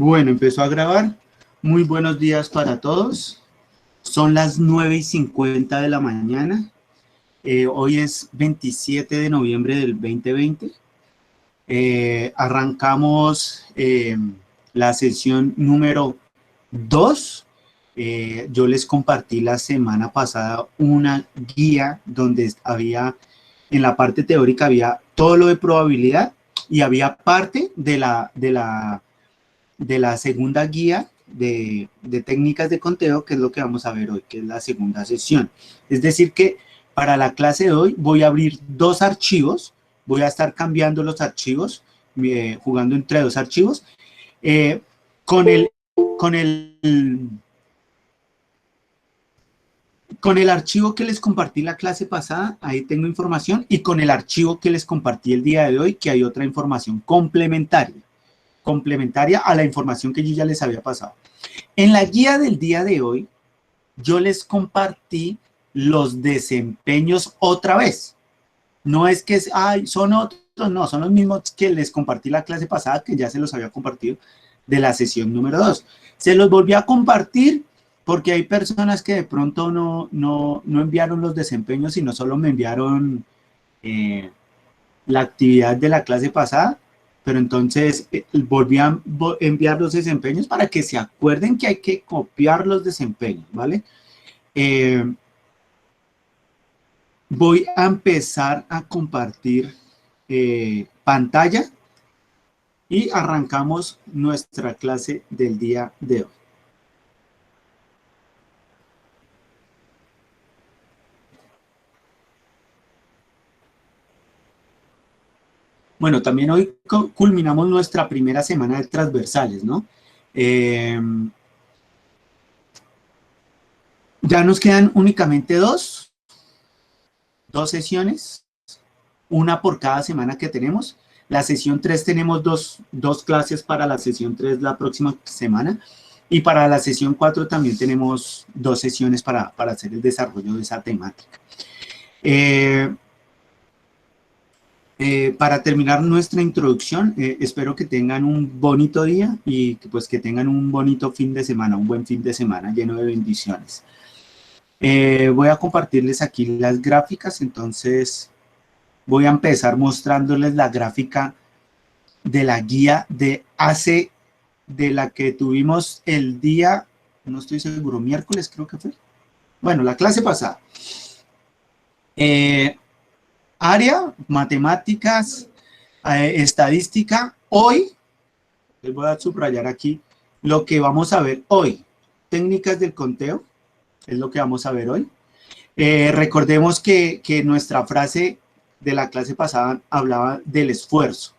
Bueno, empezó a grabar. Muy buenos días para todos. Son las 9:50 de la mañana. Hoy es 27 de noviembre del 2020. Arrancamos la sesión número 2. Yo les compartí la semana pasada una guía donde había, en la parte teórica había todo lo de probabilidad y había parte de la segunda guía de técnicas de conteo, que es lo que vamos a ver hoy, que es la segunda sesión. Es decir que para la clase de hoy voy a abrir dos archivos, voy a estar cambiando los archivos, jugando entre dos archivos, con el archivo que les compartí la clase pasada, ahí tengo información, y con el archivo que les compartí el día de hoy, que hay otra información complementaria a la información que yo ya les había pasado. En la guía del día de hoy, yo les compartí los desempeños otra vez. No es que son otros, no, son los mismos que les compartí la clase pasada, que ya se los había compartido de la sesión número 2. Se los volví a compartir porque hay personas que de pronto no enviaron los desempeños, sino solo me enviaron la actividad de la clase pasada. Pero entonces volví a enviar los desempeños para que se acuerden que hay que copiar los desempeños, ¿vale? Voy a empezar a compartir pantalla y arrancamos nuestra clase del día de hoy. Bueno, también hoy culminamos nuestra primera semana de transversales, ¿no? Ya nos quedan únicamente dos sesiones, una por cada semana que tenemos. La sesión 3 tenemos dos clases para la sesión 3 la próxima semana, y para la sesión 4 también tenemos 2 sesiones para hacer el desarrollo de esa temática. Para terminar nuestra introducción, espero que tengan un bonito día y que tengan un bonito fin de semana, un buen fin de semana lleno de bendiciones. Voy a compartirles aquí las gráficas, entonces voy a empezar mostrándoles la gráfica de la guía de la que tuvimos el día, no estoy seguro, miércoles creo que fue. Bueno, la clase pasada. Área, matemáticas, estadística. Hoy, les voy a subrayar aquí lo que vamos a ver hoy. Técnicas del conteo, es lo que vamos a ver hoy. Recordemos que nuestra frase de la clase pasada hablaba del esfuerzo,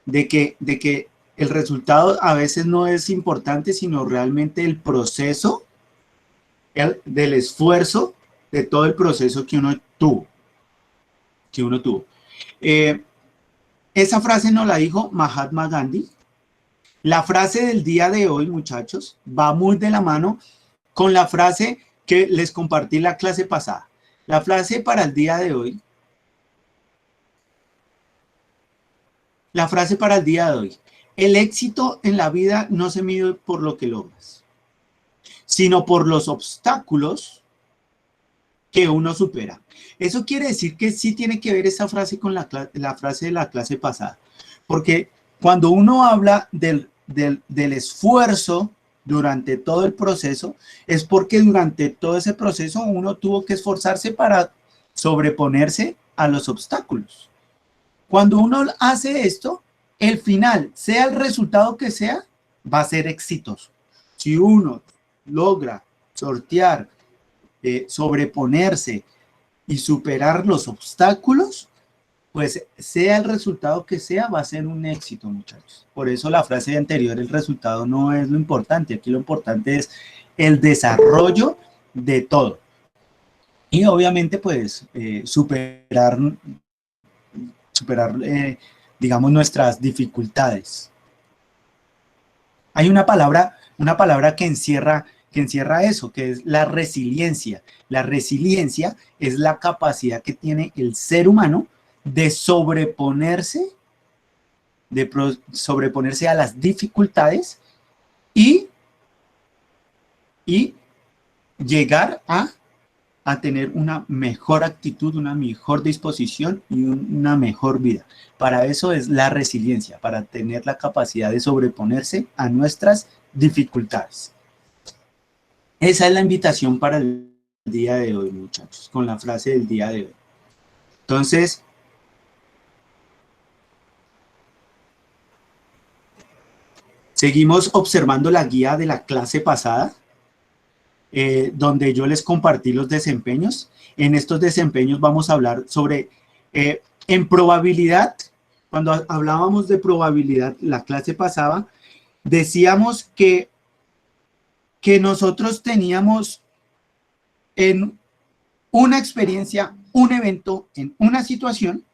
de que el resultado a veces no es importante, sino realmente el proceso, del esfuerzo, de todo el proceso que uno tuvo. Esa frase nos la dijo Mahatma Gandhi. La frase del día de hoy, muchachos, va muy de la mano con la frase que les compartí la clase pasada. La frase para el día de hoy, el éxito en la vida no se mide por lo que logras, sino por los obstáculos que uno supera. Eso quiere decir que sí tiene que ver esa frase con la frase de la clase pasada, porque cuando uno habla del esfuerzo durante todo el proceso, es porque durante todo ese proceso uno tuvo que esforzarse para sobreponerse a los obstáculos. Cuando uno hace esto, el final, sea el resultado que sea, va a ser exitoso. Si uno logra sortear, sobreponerse y superar los obstáculos, pues sea el resultado que sea, va a ser un éxito, muchachos. Por eso la frase anterior, el resultado no es lo importante. Aquí lo importante es el desarrollo de todo. Y obviamente, pues, superar digamos, nuestras dificultades. Hay una palabra que encierra eso, que es la resiliencia. La resiliencia es la capacidad que tiene el ser humano de sobreponerse sobreponerse a las dificultades y llegar a tener una mejor actitud, una mejor disposición y una mejor vida. Para eso es la resiliencia, para tener la capacidad de sobreponerse a nuestras dificultades. Esa es la invitación para el día de hoy, muchachos, con la frase del día de hoy. Entonces, seguimos observando la guía de la clase pasada, donde yo les compartí los desempeños. En estos desempeños vamos a hablar sobre, en probabilidad, cuando hablábamos de probabilidad la clase pasada, decíamos que nosotros teníamos en una experiencia, un evento, en una situación,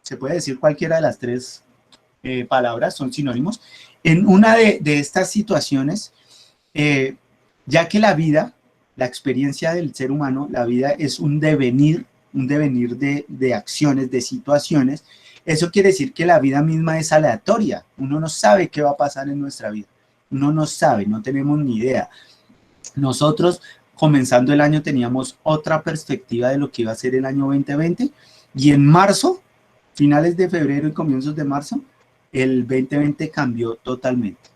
se puede decir cualquiera de las tres palabras, son sinónimos, en una de estas situaciones, ya que la vida, la experiencia del ser humano, la vida es un devenir de acciones, de situaciones. Eso quiere decir que la vida misma es aleatoria. Uno no sabe qué va a pasar en nuestra vida. Uno no sabe, no tenemos ni idea. Nosotros, comenzando el año, teníamos otra perspectiva de lo que iba a ser el año 2020, y en marzo, finales de febrero y comienzos de marzo, el 2020 cambió totalmente.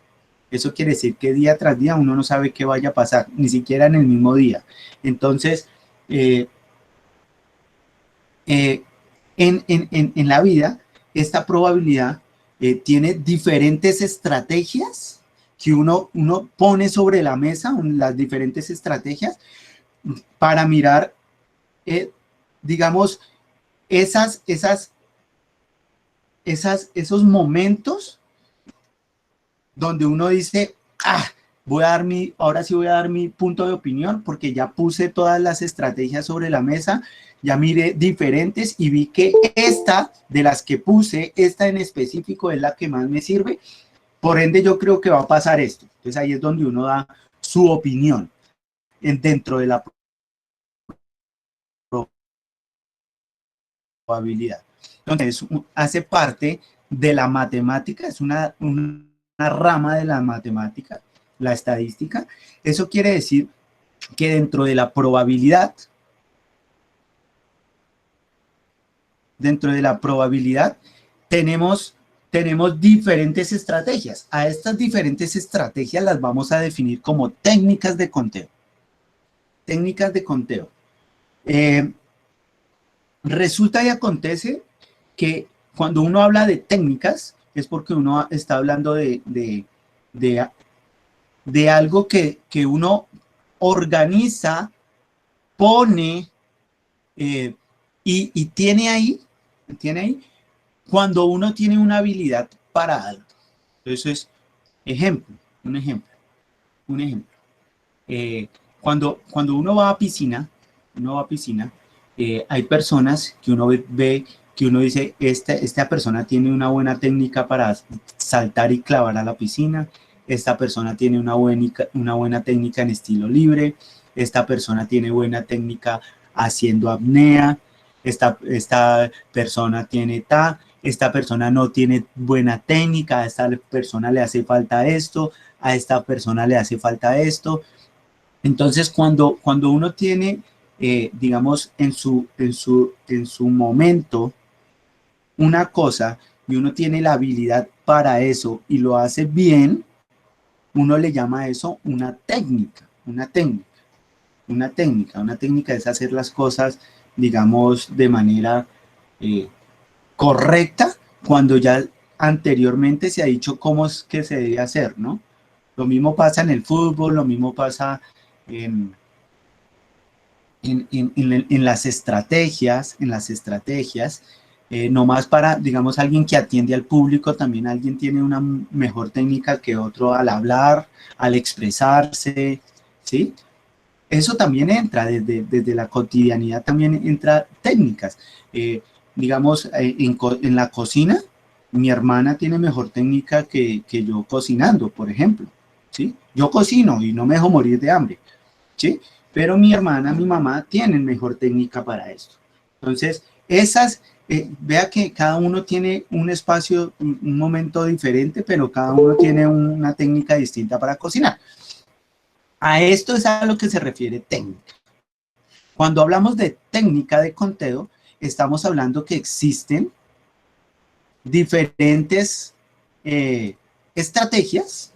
Eso quiere decir que día tras día uno no sabe qué vaya a pasar, ni siquiera en el mismo día. Entonces, en la vida, esta probabilidad tiene diferentes estrategias que uno pone sobre la mesa, las diferentes estrategias para mirar, digamos, esos momentos donde uno dice, ahora sí voy a dar mi punto de opinión, porque ya puse todas las estrategias sobre la mesa, ya miré diferentes y vi que esta, de las que puse, esta en específico es la que más me sirve, por ende yo creo que va a pasar esto. Entonces ahí es donde uno da su opinión dentro de la probabilidad. Entonces hace parte de la matemática, es una rama de la matemática, la estadística. Eso quiere decir que dentro de la probabilidad, tenemos diferentes estrategias. A estas diferentes estrategias las vamos a definir como técnicas de conteo. Técnicas de conteo. Resulta y acontece que cuando uno habla de técnicas es porque uno está hablando de algo que uno organiza, pone y tiene ahí cuando uno tiene una habilidad para algo. Eso es un ejemplo. Cuando uno va a piscina, hay personas que uno ve que uno dice, esta persona tiene una buena técnica para saltar y clavar a la piscina, esta persona tiene una buena técnica en estilo libre, esta persona tiene buena técnica haciendo apnea, esta persona tiene esta persona no tiene buena técnica, a esta persona le hace falta esto, a esta persona le hace falta esto. Entonces, cuando uno tiene, digamos, en su momento una cosa y uno tiene la habilidad para eso y lo hace bien, uno le llama a eso una técnica. Una técnica es hacer las cosas, digamos, de manera correcta, cuando ya anteriormente se ha dicho cómo es que se debe hacer, ¿no? Lo mismo pasa en el fútbol, lo mismo pasa en las estrategias, nomás para, digamos, alguien que atiende al público, también alguien tiene una mejor técnica que otro al hablar, al expresarse, ¿sí? Eso también entra, desde la cotidianidad también entra técnicas. Digamos, en la cocina, mi hermana tiene mejor técnica que yo cocinando, por ejemplo, ¿sí? Yo cocino y no me dejo morir de hambre, ¿sí? Pero mi hermana, mi mamá, tienen mejor técnica para esto. Entonces, vea que cada uno tiene un espacio, un momento diferente, pero cada uno tiene una técnica distinta para cocinar. A esto es a lo que se refiere técnica. Cuando hablamos de técnica de conteo, estamos hablando que existen diferentes estrategias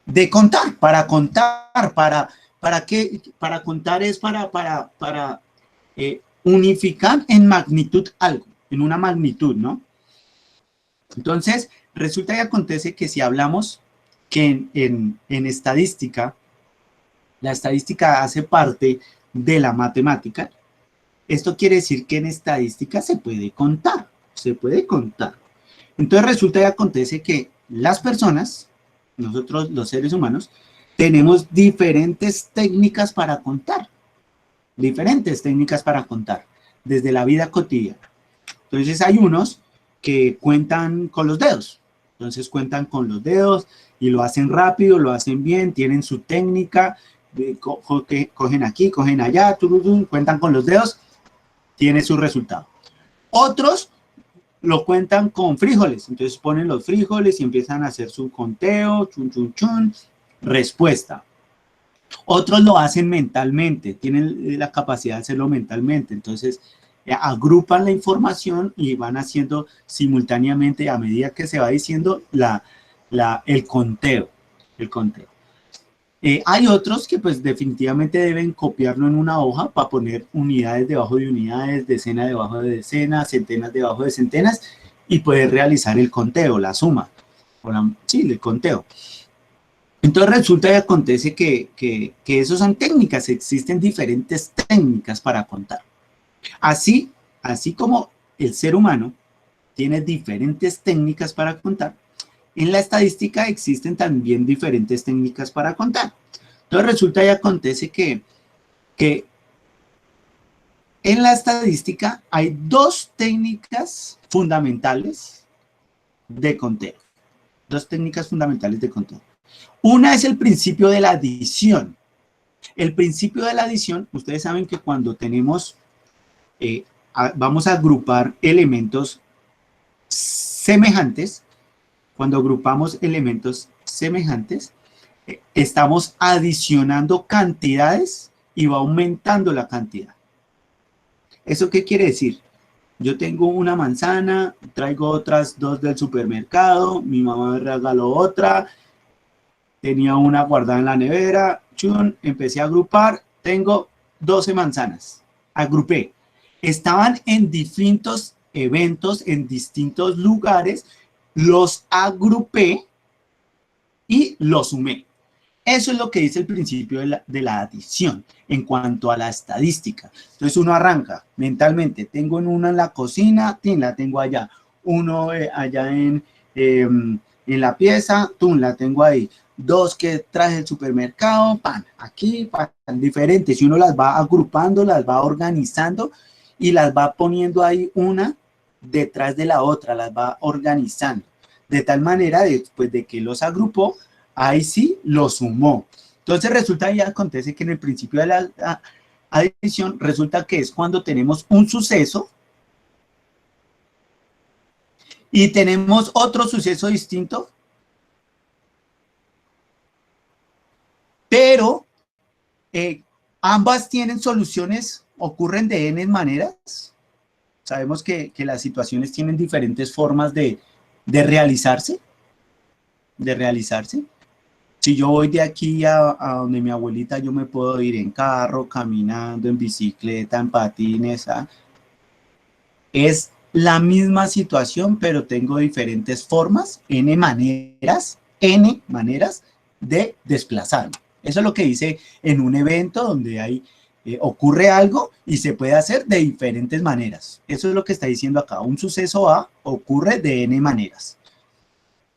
de contar, para contar, para contar es para unificar en magnitud algo, en una magnitud, ¿no? Entonces, resulta y acontece que si hablamos que en estadística, la estadística hace parte de la matemática, esto quiere decir que en estadística se puede contar, se puede contar. Entonces resulta y acontece que las personas, nosotros los seres humanos, tenemos diferentes técnicas para contar, desde la vida cotidiana. Entonces hay unos que cuentan con los dedos, entonces cuentan con los dedos y lo hacen rápido, lo hacen bien, tienen su técnica, cogen aquí, cogen allá, cuentan con los dedos, tiene su resultado. Otros lo cuentan con frijoles, entonces ponen los frijoles y empiezan a hacer su conteo, chun, chun, chun, respuesta. Otros lo hacen mentalmente, tienen la capacidad de hacerlo mentalmente, entonces agrupan la información y van haciendo simultáneamente, a medida que se va diciendo, el conteo. Hay otros que pues definitivamente deben copiarlo en una hoja para poner unidades debajo de unidades, decena debajo de decenas, centenas debajo de centenas y poder realizar el conteo, la suma, el conteo. Entonces resulta y acontece que eso son técnicas, existen diferentes técnicas para contar. Así como el ser humano tiene diferentes técnicas para contar, en la estadística existen también diferentes técnicas para contar. Entonces resulta y acontece que en la estadística hay dos técnicas fundamentales de conteo. Una es el principio de la adición. El principio de la adición, ustedes saben que cuando tenemos, vamos a agrupar elementos semejantes, cuando agrupamos elementos semejantes, estamos adicionando cantidades y va aumentando la cantidad. ¿Eso qué quiere decir? Yo tengo una manzana, traigo otras dos del supermercado, mi mamá me regaló otra, tenía una guardada en la nevera, chun, empecé a agrupar, tengo 12 manzanas, agrupé. Estaban en distintos eventos, en distintos lugares, los agrupé y los sumé. Eso es lo que dice el principio de la adición en cuanto a la estadística. Entonces uno arranca mentalmente, tengo en una en la cocina, la tengo allá, uno allá en la pieza, la tengo ahí, dos que traje del supermercado, pan, aquí, pan, diferentes, y uno las va agrupando, las va organizando y las va poniendo ahí una detrás de la otra, las va organizando, de tal manera después de que los agrupó, ahí sí lo sumó. Entonces resulta y acontece que en el principio de la adición resulta que es cuando tenemos un suceso y tenemos otro suceso distinto, pero ambas tienen soluciones, ocurren de N maneras. Sabemos que las situaciones tienen diferentes formas de realizarse. Si yo voy de aquí a donde mi abuelita, yo me puedo ir en carro, caminando, en bicicleta, en patines. Es la misma situación, pero tengo diferentes formas, N maneras de desplazarme. Eso es lo que dice en un evento donde hay, ocurre algo y se puede hacer de diferentes maneras. Eso es lo que está diciendo acá. Un suceso A ocurre de N maneras.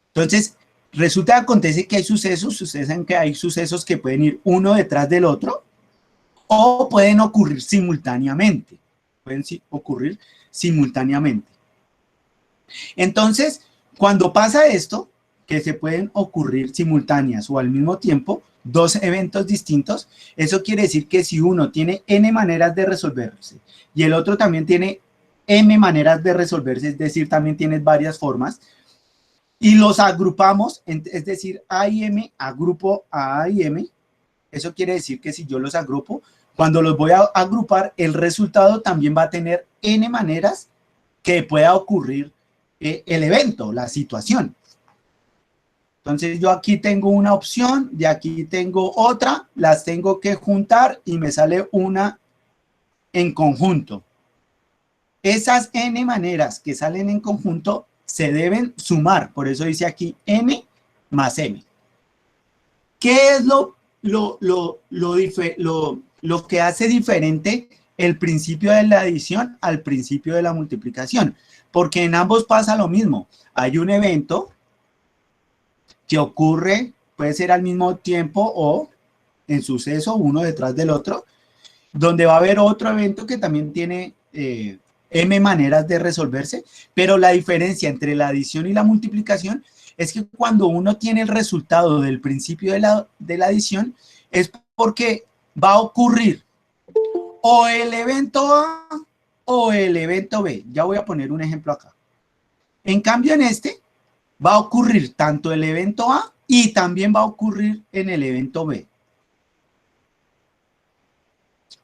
Entonces, resulta que acontece que hay sucesos que pueden ir uno detrás del otro o pueden ocurrir simultáneamente. Entonces, cuando pasa esto, que se pueden ocurrir simultáneas o al mismo tiempo, dos eventos distintos, eso quiere decir que si uno tiene n maneras de resolverse y el otro también tiene m maneras de resolverse, es decir, también tiene varias formas, y los agrupamos, es decir, A y M, agrupo a A y M, eso quiere decir que si yo los agrupo, cuando los voy a agrupar, el resultado también va a tener n maneras que pueda ocurrir el evento, la situación. Entonces yo aquí tengo una opción, de aquí tengo otra, las tengo que juntar y me sale una en conjunto. Esas n maneras que salen en conjunto se deben sumar, por eso dice aquí n más m. ¿Qué es lo que hace diferente el principio de la adición al principio de la multiplicación? Porque en ambos pasa lo mismo. Hay un evento que ocurre, puede ser al mismo tiempo o en suceso, uno detrás del otro, donde va a haber otro evento que también tiene m maneras de resolverse, pero la diferencia entre la adición y la multiplicación es que cuando uno tiene el resultado del principio de la adición, es porque va a ocurrir o el evento A o el evento B. Ya voy a poner un ejemplo acá. En cambio, en este va a ocurrir tanto el evento A y también va a ocurrir en el evento B.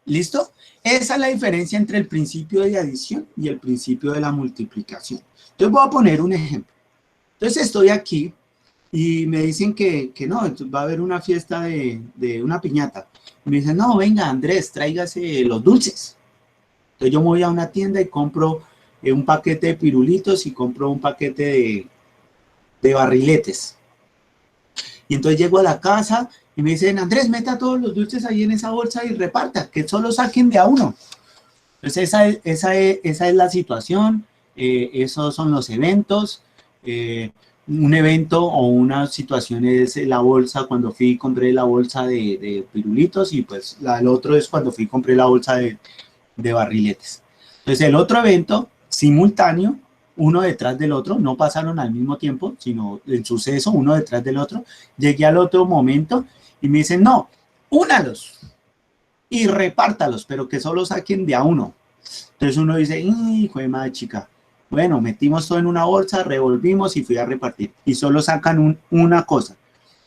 ¿Listo? Esa es la diferencia entre el principio de adición y el principio de la multiplicación. Entonces voy a poner un ejemplo. Entonces estoy aquí y me dicen que no, va a haber una fiesta de una piñata. Y me dicen, no, venga Andrés, tráigase los dulces. Entonces yo me voy a una tienda y compro un paquete de pirulitos y compro un paquete de barriletes. Y entonces llego a la casa y me dicen, Andrés, meta todos los dulces ahí en esa bolsa y reparta, que solo saquen de a uno. Entonces esa es la situación, esos son los eventos. Un evento o una situación es la bolsa, cuando fui y compré la bolsa de pirulitos, y pues el otro es cuando fui y compré la bolsa de barriletes. Entonces el otro evento simultáneo, uno detrás del otro, no pasaron al mismo tiempo, sino el suceso uno detrás del otro. Llegué al otro momento y me dicen, no, únalos y repártalos, pero que solo saquen de a uno. Entonces uno dice, hijo de madre chica, bueno, metimos todo en una bolsa, revolvimos y fui a repartir. Y solo sacan una cosa.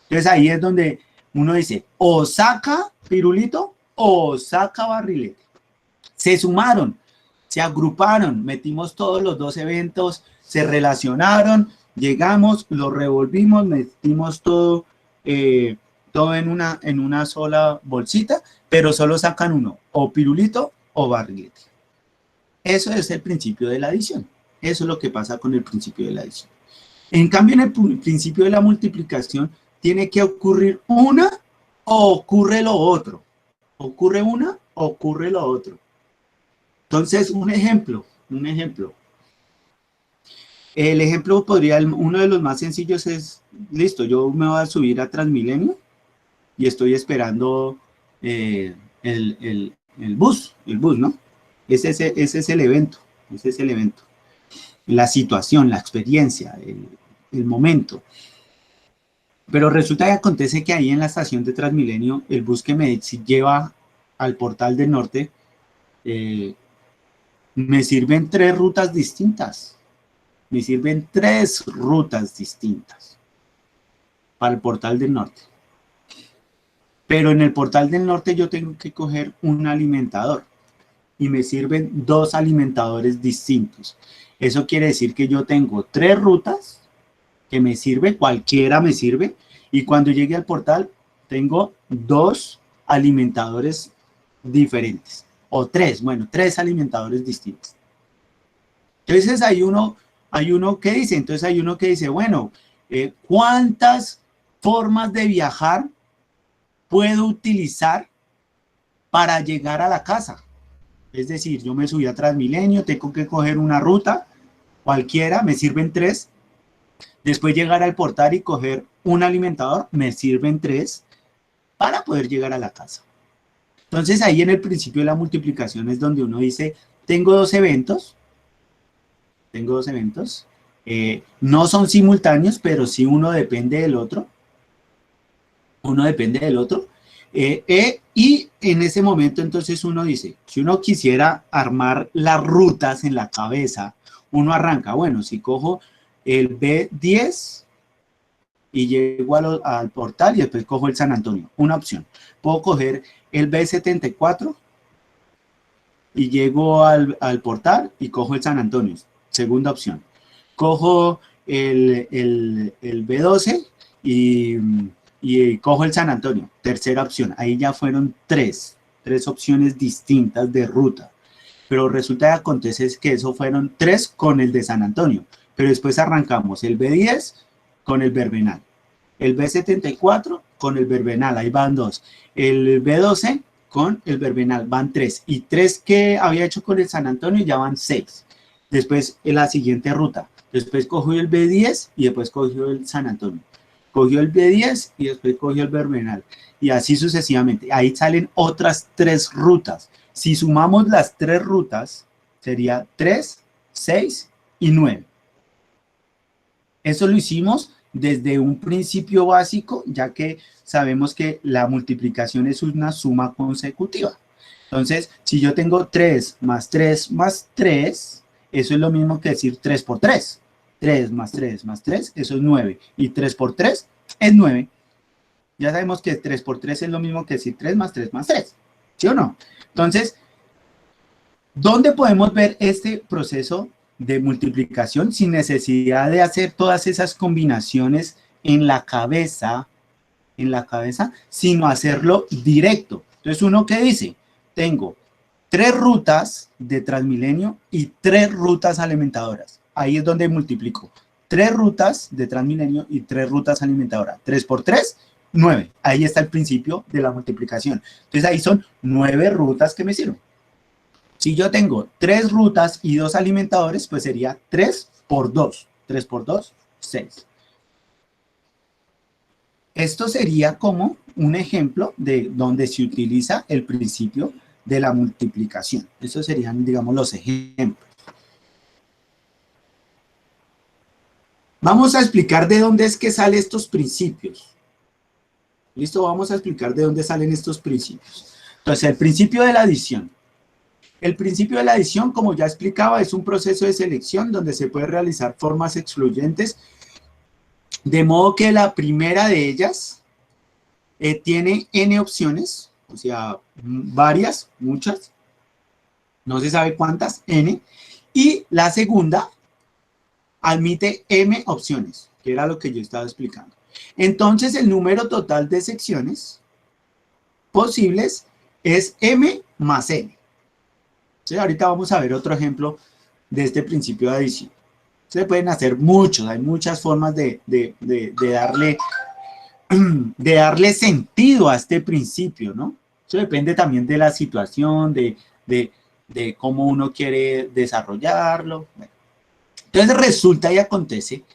Entonces ahí es donde uno dice, o saca pirulito o saca barrilete. Se sumaron, se agruparon, metimos todos los dos eventos, se relacionaron, llegamos, lo revolvimos, metimos todo, todo en una sola bolsita, pero solo sacan uno, o pirulito o barrilete. Eso es el principio de la adición. Eso es lo que pasa con el principio de la adición. En cambio, en el principio de la multiplicación, tiene que ocurrir una o ocurre lo otro. Ocurre una o ocurre lo otro. Entonces, un ejemplo. El ejemplo uno de los más sencillos es, listo, yo me voy a subir a Transmilenio y estoy esperando el bus, ¿no? Ese es el evento, la situación, la experiencia, el momento. Pero resulta que acontece que ahí en la estación de Transmilenio, el bus que me lleva al Portal del Norte, me sirven tres rutas distintas. Me sirven tres rutas distintas para el Portal del Norte. Pero en el Portal del Norte yo tengo que coger un alimentador y me sirven dos alimentadores distintos. Eso quiere decir que yo tengo tres rutas que me sirve, cualquiera me sirve, y cuando llegue al portal tengo dos alimentadores diferentes, o tres, bueno, tres alimentadores distintos. Entonces hay uno que dice, bueno, ¿cuántas formas de viajar puedo utilizar para llegar a la casa? Es decir, yo me subí a Transmilenio, tengo que coger una ruta, cualquiera, me sirven tres. Después llegar al portal y coger un alimentador, me sirven tres para poder llegar a la casa. Entonces ahí en el principio de la multiplicación es donde uno dice, tengo dos eventos, No son simultáneos, pero sí uno depende del otro. Uno depende del otro. Y en ese momento entonces uno dice, si uno quisiera armar las rutas en la cabeza, uno arranca, bueno, si cojo el B10 y llego al portal y después cojo el San Antonio, una opción. Puedo coger el B74 y llego al portal y cojo el San Antonio, segunda opción. Cojo el B12 y cojo el San Antonio, tercera opción. Ahí ya fueron tres opciones distintas de ruta. Pero resulta que acontece que eso fueron tres con el de San Antonio. Pero después arrancamos el B10 con el Verbenal. El B74 con el Verbenal, ahí van dos. El B12 con el Verbenal, van tres. Y tres que había hecho con el San Antonio ya van seis. Después en la siguiente ruta. Después cogió el B10 y después cogió el San Antonio. Cogió el B10 y después cogió el Verbenal. Y así sucesivamente. Ahí salen otras tres rutas. Si sumamos las tres rutas, sería 3, 6 y 9. Eso lo hicimos desde un principio básico, ya que sabemos que la multiplicación es una suma consecutiva. Entonces, si yo tengo 3 más 3 más 3, eso es lo mismo que decir 3 por 3. 3 más 3 más 3, eso es 9. Y 3 por 3 es 9. Ya sabemos que 3 por 3 es lo mismo que decir 3 más 3 más 3. ¿Sí o no? Entonces, ¿dónde podemos ver este proceso de multiplicación sin necesidad de hacer todas esas combinaciones en la cabeza, sino hacerlo directo? Entonces, ¿uno qué dice? Tengo 3 rutas de Transmilenio y 3 rutas alimentadoras. Ahí es donde multiplico. 3 rutas de Transmilenio y 3 rutas alimentadoras. 3 por 3, 9. Ahí está el principio de la multiplicación. Entonces, ahí son 9 rutas que me sirven. Si yo tengo 3 rutas y 2 alimentadores, pues sería 3 por 2. 3 por 2, 6. Esto sería como un ejemplo de donde se utiliza el principio de la multiplicación. Esos serían, digamos, los ejemplos. Vamos a explicar de dónde es que salen estos principios. ¿Listo? Vamos a explicar de dónde salen estos principios. Entonces, el principio de la adición. El principio de la adición, como ya explicaba, es un proceso de selección donde se puede realizar formas excluyentes, de modo que la primera de ellas tiene n opciones, o sea, varias, muchas, no se sabe cuántas, n, y la segunda admite m opciones, que era lo que yo estaba explicando. Entonces, el número total de secciones posibles es m más n. Entonces, ahorita vamos a ver otro ejemplo de este principio de adición. Se pueden hacer muchos, hay muchas formas de darle sentido a este principio, ¿no? Eso depende también de la situación, de cómo uno quiere desarrollarlo. Bueno. Entonces resulta y acontece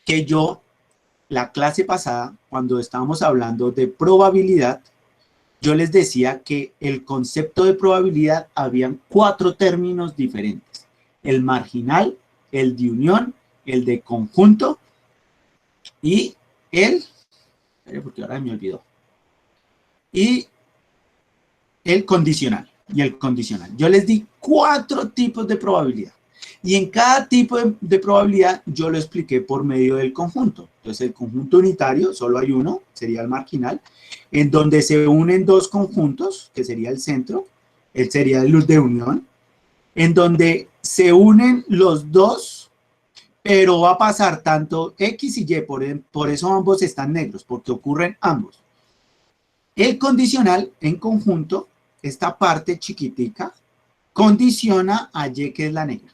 que yo, la clase pasada, cuando estábamos hablando de probabilidad, yo les decía que el concepto de probabilidad habían 4 términos diferentes. El marginal, el de unión, el de conjunto y porque ahora me olvidó. Y el condicional. Yo les di 4 tipos de probabilidad. Y en cada tipo de probabilidad yo lo expliqué por medio del conjunto. Entonces el conjunto unitario, solo hay uno, sería el marginal, en donde se unen 2 conjuntos, que sería el centro, sería el luz de unión, en donde se unen los dos, pero va a pasar tanto X y Y, por eso ambos están negros, porque ocurren ambos. El condicional en conjunto, esta parte chiquitica, condiciona a Y, que es la negra.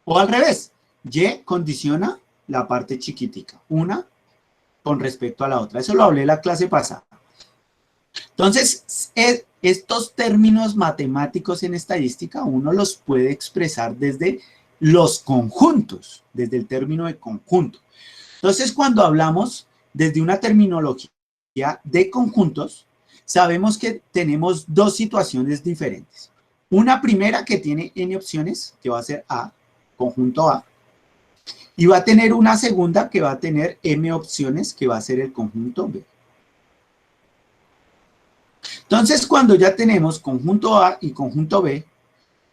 O al revés, Y condiciona la parte chiquitica, una con respecto a la otra. Eso lo hablé en la clase pasada. Entonces, estos términos matemáticos en estadística uno los puede expresar desde los conjuntos, desde el término de conjunto. Entonces, cuando hablamos desde una terminología de conjuntos, sabemos que tenemos 2 situaciones diferentes. Una primera que tiene n opciones, que va a ser A, conjunto A, Y va a tener una segunda que va a tener M opciones, que va a ser el conjunto B. Entonces, cuando ya tenemos conjunto A y conjunto B,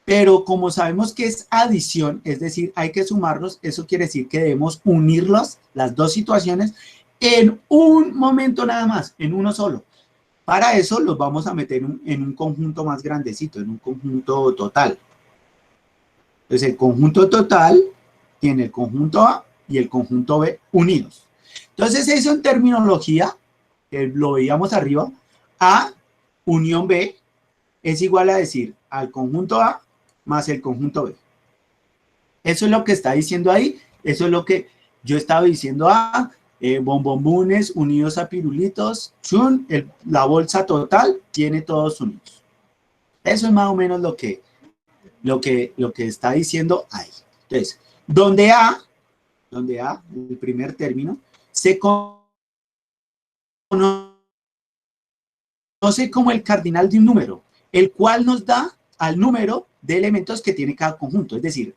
pero como sabemos que es adición, es decir, hay que sumarlos, eso quiere decir que debemos unirlos, las dos situaciones, en un momento nada más, en uno solo. Para eso los vamos a meter en un conjunto más grandecito, en un conjunto total. Entonces, el conjunto total tiene el conjunto A y el conjunto B unidos. Entonces, eso en terminología, lo veíamos arriba, A unión B es igual a decir al conjunto A más el conjunto B. Eso es lo que está diciendo ahí, eso es lo que yo estaba diciendo, bombombones unidos a pirulitos, chun, la bolsa total tiene todos unidos. Eso es más o menos lo que está diciendo ahí. Entonces, donde A, el primer término, se conoce como el cardinal de un número, el cual nos da al número de elementos que tiene cada conjunto. Es decir,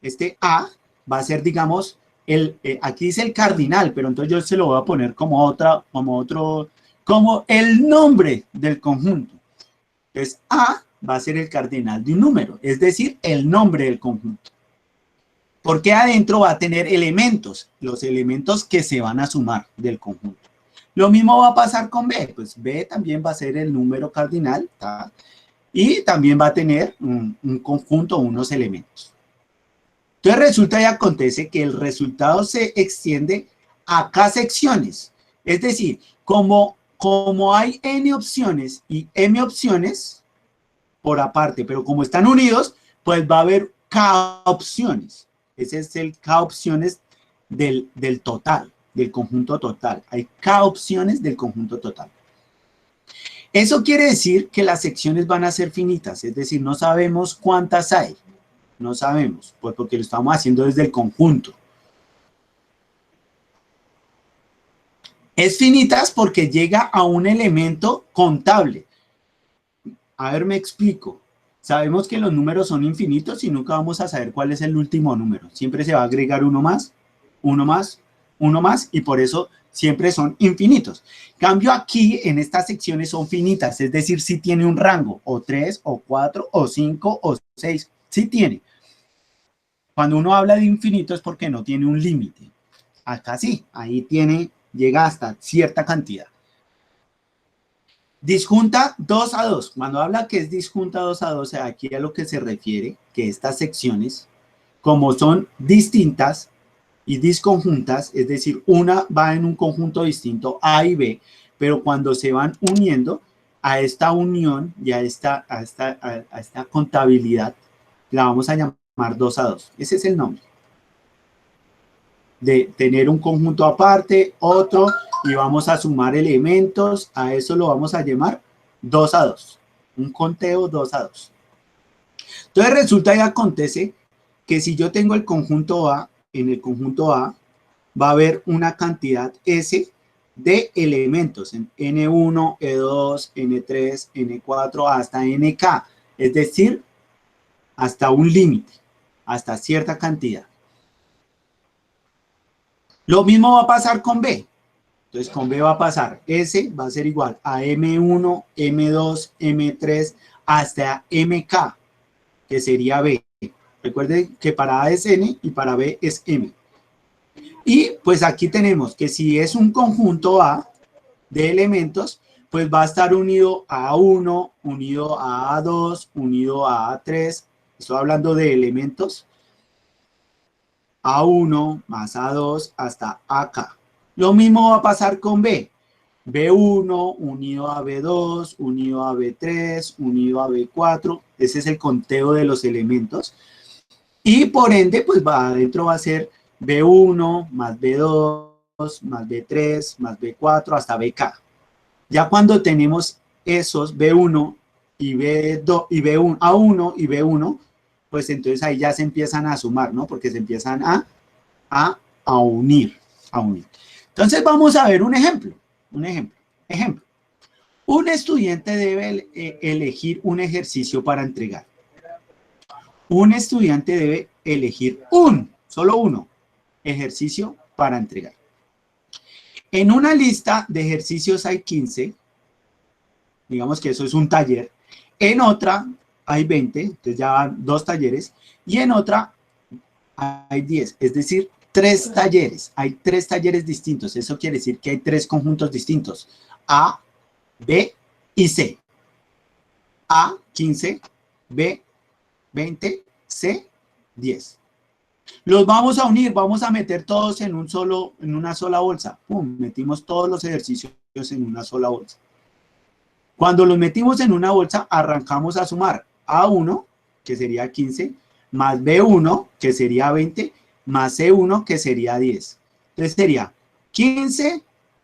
este A va a ser, digamos, aquí dice el cardinal, pero entonces yo se lo voy a poner como el nombre del conjunto. Entonces, A va a ser el cardinal de un número, es decir, el nombre del conjunto. Porque adentro va a tener elementos, los elementos que se van a sumar del conjunto. Lo mismo va a pasar con B, pues B también va a ser el número cardinal, ¿tá? Y también va a tener un conjunto, unos elementos. Entonces resulta y acontece que el resultado se extiende a K secciones. Es decir, como hay N opciones y M opciones por aparte, pero como están unidos, pues va a haber K opciones. Ese es el K opciones del total, del conjunto total. Hay K opciones del conjunto total. Eso quiere decir que las secciones van a ser finitas, es decir, no sabemos cuántas hay. No sabemos, pues porque lo estamos haciendo desde el conjunto. Es finitas porque llega a un elemento contable. A ver, me explico. Sabemos que los números son infinitos y nunca vamos a saber cuál es el último número. Siempre se va a agregar uno más, uno más, uno más, y por eso siempre son infinitos. Cambio aquí, en estas secciones son finitas, es decir, sí tiene un rango, o 3, o 4, o 5, o 6, sí tiene. Cuando uno habla de infinito es porque no tiene un límite. Acá sí, ahí llega hasta cierta cantidad. Disjunta 2 a 2. Cuando habla que es disjunta 2 a 2, aquí a lo que se refiere, que estas secciones, como son distintas y disconjuntas, es decir, una va en un conjunto distinto, A y B, pero cuando se van uniendo, a esta unión y a esta contabilidad, la vamos a llamar 2 a 2. Ese es el nombre. De tener un conjunto aparte, otro, y vamos a sumar elementos, a eso lo vamos a llamar 2 a 2, un conteo 2 a 2. Entonces resulta y acontece que si yo tengo el conjunto A, en el conjunto A va a haber una cantidad S de elementos, en N1, E2, N3, N4, hasta NK, es decir, hasta un límite, hasta cierta cantidad. Lo mismo va a pasar con B. Entonces, con B va a pasar S, va a ser igual a M1, M2, M3, hasta MK, que sería B. Recuerden que para A es N y para B es M. Y pues aquí tenemos que si es un conjunto A de elementos, pues va a estar unido a A1, unido a A2, unido a A3. Estoy hablando de elementos. A1 más A2 hasta AK. Lo mismo va a pasar con B. B1 unido a B2, unido a B3, unido a B4. Ese es el conteo de los elementos. Y por ende, pues adentro va a ser B1 más B2 más B3 más B4 hasta BK. Ya cuando tenemos esos B1 y B2 y B1, A1 y B1, pues entonces ahí ya se empiezan a sumar, ¿no? Porque se empiezan a unir. Entonces vamos a ver un ejemplo. Ejemplo. Un estudiante debe elegir un ejercicio para entregar. Un estudiante debe elegir un solo uno, ejercicio para entregar. En una lista de ejercicios hay 15, digamos que eso es un taller. En otra hay 20, entonces ya van 2 talleres, y en otra hay 10, es decir, 3 talleres. Hay 3 talleres distintos, eso quiere decir que hay 3 conjuntos distintos, A, B y C. A, 15, B, 20, C, 10. Los vamos a unir, vamos a meter todos en una sola bolsa. ¡Pum! Metimos todos los ejercicios en una sola bolsa. Cuando los metimos en una bolsa, arrancamos a sumar A1, que sería 15, más B1, que sería 20, más C1, que sería 10. Entonces sería 15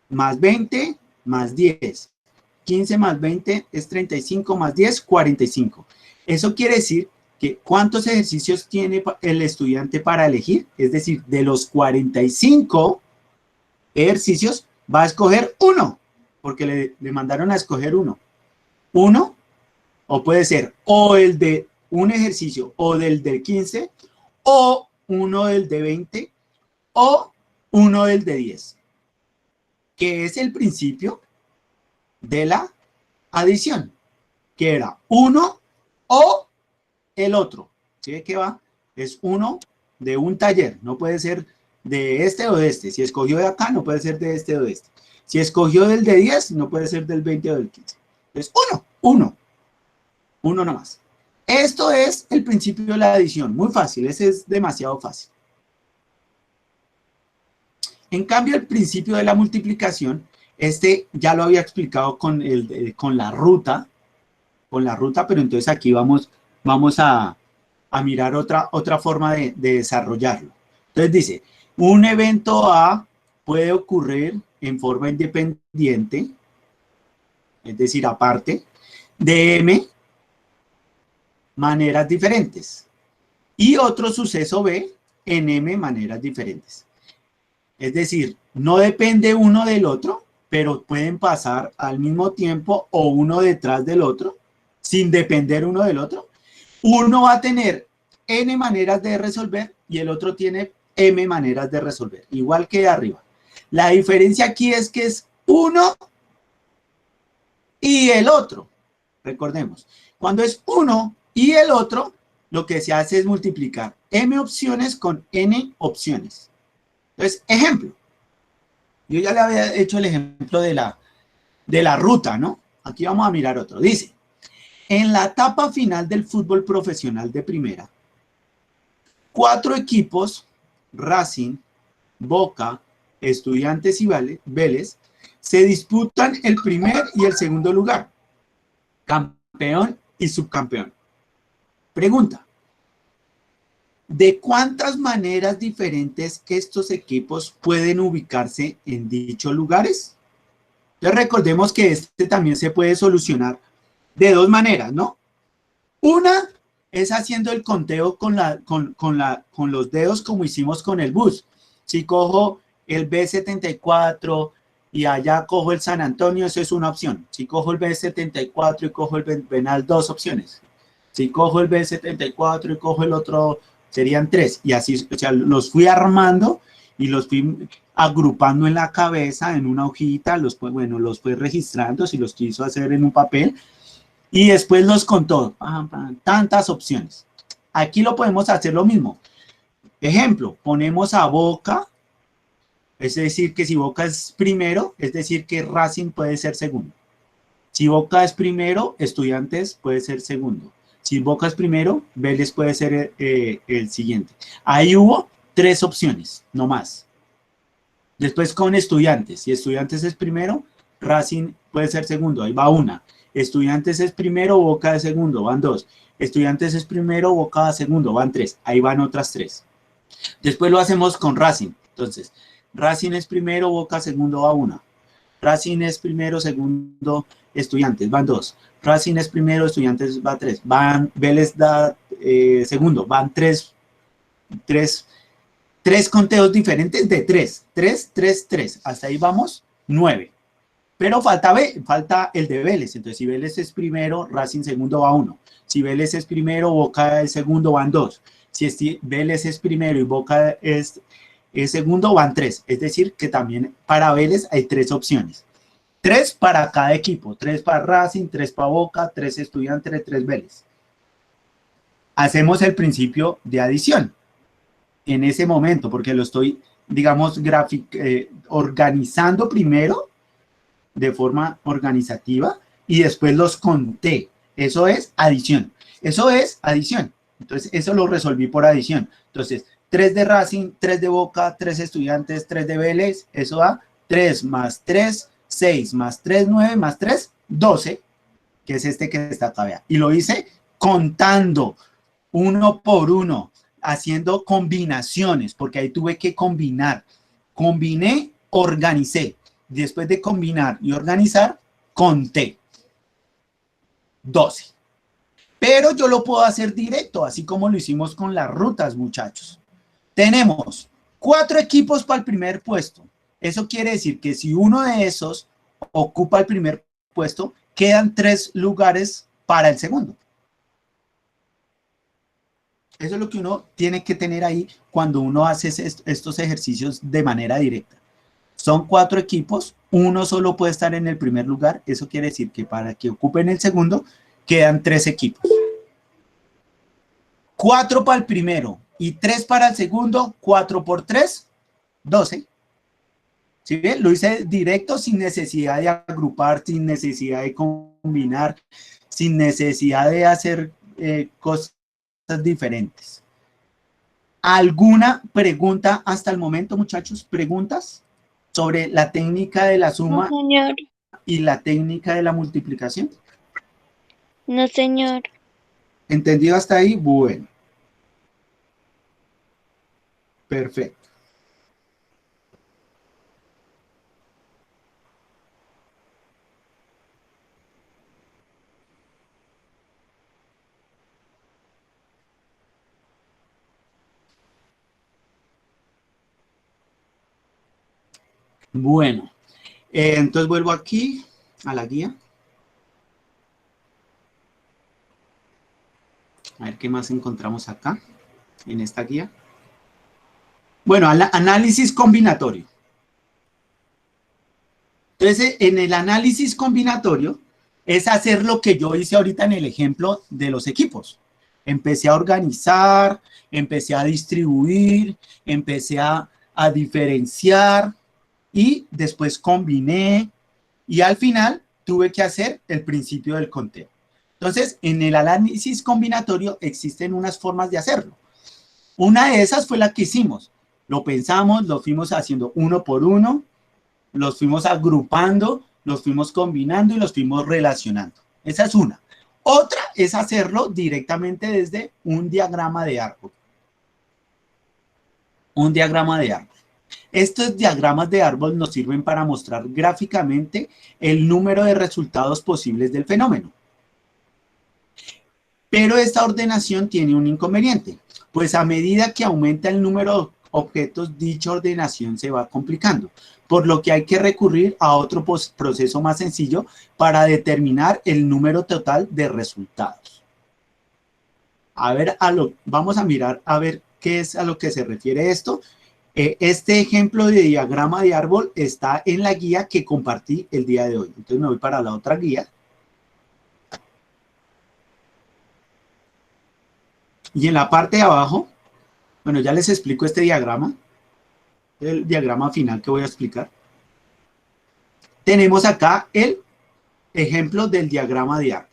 más 20 más 10. 15 más 20 es 35 más 10, 45. Eso quiere decir que ¿cuántos ejercicios tiene el estudiante para elegir? Es decir, de los 45 ejercicios va a escoger uno, porque le mandaron a escoger uno. Uno, o puede ser o el de un ejercicio, o del de 15, o uno del de 20, o uno del de 10, que es el principio de la adición, que era uno o el otro. ¿Sí de qué va? Es uno de un taller, no puede ser de este o de este. Si escogió de acá, no puede ser de este o de este. Si escogió del de 10, no puede ser del 20 o del 15. Entonces, uno nomás. Esto es el principio de la adición, muy fácil, ese es demasiado fácil. En cambio, el principio de la multiplicación, este ya lo había explicado con la ruta, pero entonces aquí vamos a mirar otra forma de desarrollarlo. Entonces dice, un evento A puede ocurrir en forma independiente, es decir, aparte, de M maneras diferentes, y otro suceso B en M maneras diferentes. Es decir, no depende uno del otro, pero pueden pasar al mismo tiempo o uno detrás del otro, sin depender uno del otro. Uno va a tener N maneras de resolver y el otro tiene M maneras de resolver, igual que arriba. La diferencia aquí es que es uno y el otro. Recordemos, cuando es uno y el otro, lo que se hace es multiplicar M opciones con N opciones. Entonces, ejemplo. Yo ya le había hecho el ejemplo de la ruta, ¿no? Aquí vamos a mirar otro. Dice, en la etapa final del fútbol profesional de primera, 4 equipos, Racing, Boca, Estudiantes y Vélez, se disputan el primer y el segundo lugar, campeón y subcampeón. Pregunta, ¿de cuántas maneras diferentes estos equipos pueden ubicarse en dichos lugares? Entonces recordemos que este también se puede solucionar de 2 maneras, ¿no? Una es haciendo el conteo con los dedos como hicimos con el bus. Si cojo el B74 y allá cojo el San Antonio, eso es una opción. Si cojo el B74 y cojo el Venal, 2 opciones. Si cojo el B74 y cojo el otro, serían 3. Y así, o sea, los fui armando y los fui agrupando en la cabeza, en una hojita, los fui registrando, si los quiso hacer en un papel, y después los contó, tantas opciones. Aquí lo podemos hacer lo mismo. Ejemplo, ponemos a Boca, es decir, que si Boca es primero, es decir, que Racing puede ser segundo. Si Boca es primero, Estudiantes puede ser segundo. Si Boca es primero, Vélez puede ser el siguiente. Ahí hubo 3 opciones, no más. Después con Estudiantes. Si Estudiantes es primero, Racing puede ser segundo. Ahí va una. Estudiantes es primero, Boca es segundo. Van 2. Estudiantes es primero, Boca es segundo. Van 3. Ahí van otras 3. Después lo hacemos con Racing. Entonces, Racing es primero, Boca segundo, va 1. Racing es primero, segundo, Estudiantes, van 2. Racing es primero, Estudiantes va 3. Vélez da segundo, van 3 conteos diferentes de 3. 3, 3, 3. Hasta ahí vamos, 9. Pero falta el de Vélez. Entonces, si Vélez es primero, Racing segundo va 1. Si Vélez es primero, Boca es segundo, van 2. Si Vélez es primero y Boca es segundo, van 3. Es decir, que también para Vélez hay 3 opciones. 3 para cada equipo. 3 para Racing, 3 para Boca, 3 Estudiantes, 3 Vélez. Hacemos el principio de adición en ese momento, porque lo estoy, digamos, organizando primero de forma organizativa y después los conté. Eso es adición. Eso es adición. Entonces, eso lo resolví por adición. Entonces, 3 de Racing, 3 de Boca, 3 Estudiantes, 3 de Vélez. Eso da 3 más 3, 6 más 3, 9 más 3, 12, que es este que está acá, vea. Y lo hice contando uno por uno, haciendo combinaciones, porque ahí tuve que combinar. Combiné, organicé. Después de combinar y organizar, conté 12. Pero yo lo puedo hacer directo, así como lo hicimos con las rutas, muchachos. Tenemos 4 equipos para el primer puesto. Eso quiere decir que si uno de esos ocupa el primer puesto, quedan 3 lugares para el segundo. Eso es lo que uno tiene que tener ahí cuando uno hace estos ejercicios de manera directa. Son 4 equipos, uno solo puede estar en el primer lugar. Eso quiere decir que para que ocupen el segundo, quedan 3 equipos. 4 para el primero y 3 para el segundo, 4 por 3, 12. ¿Sí ven? Lo hice directo sin necesidad de agrupar, sin necesidad de combinar, sin necesidad de hacer cosas diferentes. ¿Alguna pregunta hasta el momento, muchachos? ¿Preguntas sobre la técnica de la suma No, señor. y la técnica de la multiplicación? No, señor. ¿Entendido hasta ahí? Bueno. Perfecto. Bueno, entonces vuelvo aquí a la guía. A ver qué más encontramos acá, en esta guía. Bueno, análisis combinatorio. Entonces, en el análisis combinatorio es hacer lo que yo hice ahorita en el ejemplo de los equipos. Empecé a organizar, empecé a distribuir, empecé a diferenciar y después combiné y al final tuve que hacer el principio del conteo. Entonces, en el análisis combinatorio existen unas formas de hacerlo. Una de esas fue la que hicimos. Lo pensamos, lo fuimos haciendo uno por uno, los fuimos agrupando, los fuimos combinando y los fuimos relacionando. Esa es una. Otra es hacerlo directamente desde un diagrama de árbol. Un diagrama de árbol. Estos diagramas de árbol nos sirven para mostrar gráficamente el número de resultados posibles del fenómeno. Pero esta ordenación tiene un inconveniente, pues a medida que aumenta el número de objetos, dicha ordenación se va complicando, por lo que hay que recurrir a otro proceso más sencillo para determinar el número total de resultados. A ver, vamos a mirar a ver qué es a lo que se refiere esto. Este ejemplo de diagrama de árbol está en la guía que compartí el día de hoy. Entonces me voy para la otra guía. Y en la parte de abajo, bueno, ya les explico este diagrama, el diagrama final que voy a explicar. Tenemos acá el ejemplo del diagrama de árbol.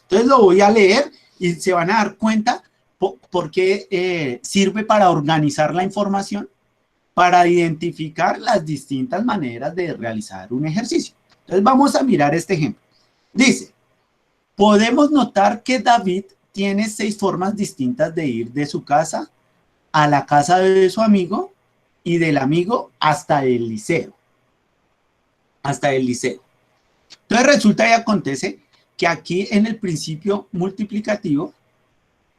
Entonces lo voy a leer y se van a dar cuenta por qué sirve para organizar la información, para identificar las distintas maneras de realizar un ejercicio. Entonces vamos a mirar este ejemplo. Dice, podemos notar que David tiene 6 formas distintas de ir de su casa a la casa de su amigo y del amigo hasta el liceo. Hasta el liceo. Entonces resulta y acontece que aquí en el principio multiplicativo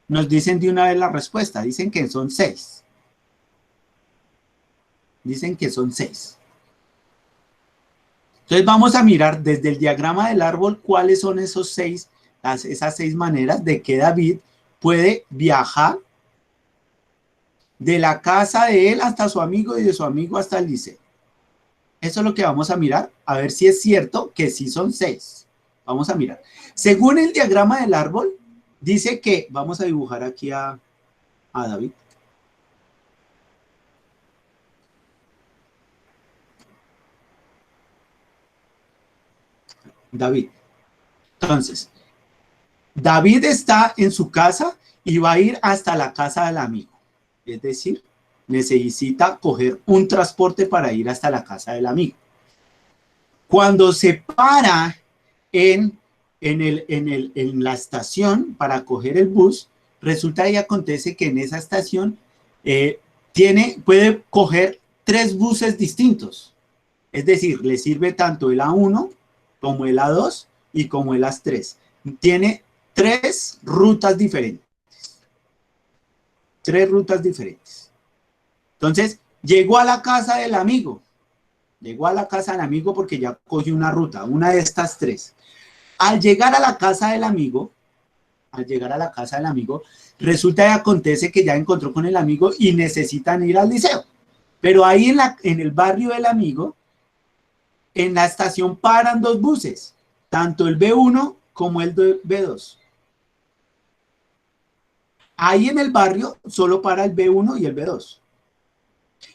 nos dicen de una vez la respuesta. Dicen que son 6. Dicen que son 6. Entonces vamos a mirar desde el diagrama del árbol cuáles son esas 6 maneras de que David puede viajar de la casa de él hasta su amigo y de su amigo hasta el liceo. Eso es lo que vamos a mirar, a ver si es cierto que sí son 6. Vamos a mirar. Según el diagrama del árbol, dice que, vamos a dibujar aquí a David. David. Entonces, David está en su casa y va a ir hasta la casa del amigo. Es decir, necesita coger un transporte para ir hasta la casa del amigo. Cuando se para en la estación para coger el bus, resulta y acontece que en esa estación puede coger 3 buses distintos. Es decir, le sirve tanto el A1 como el A2 y como el A3. Tiene 3 rutas diferentes. 3 rutas diferentes. Entonces, llegó a la casa del amigo. Llegó a la casa del amigo porque ya cogió una ruta, una de estas 3. Al llegar a la casa del amigo, resulta y acontece que ya encontró con el amigo y necesitan ir al liceo. Pero ahí en el barrio del amigo, en la estación paran 2 buses, tanto el B1 como el B2. Ahí en el barrio solo para el B1 y el B2.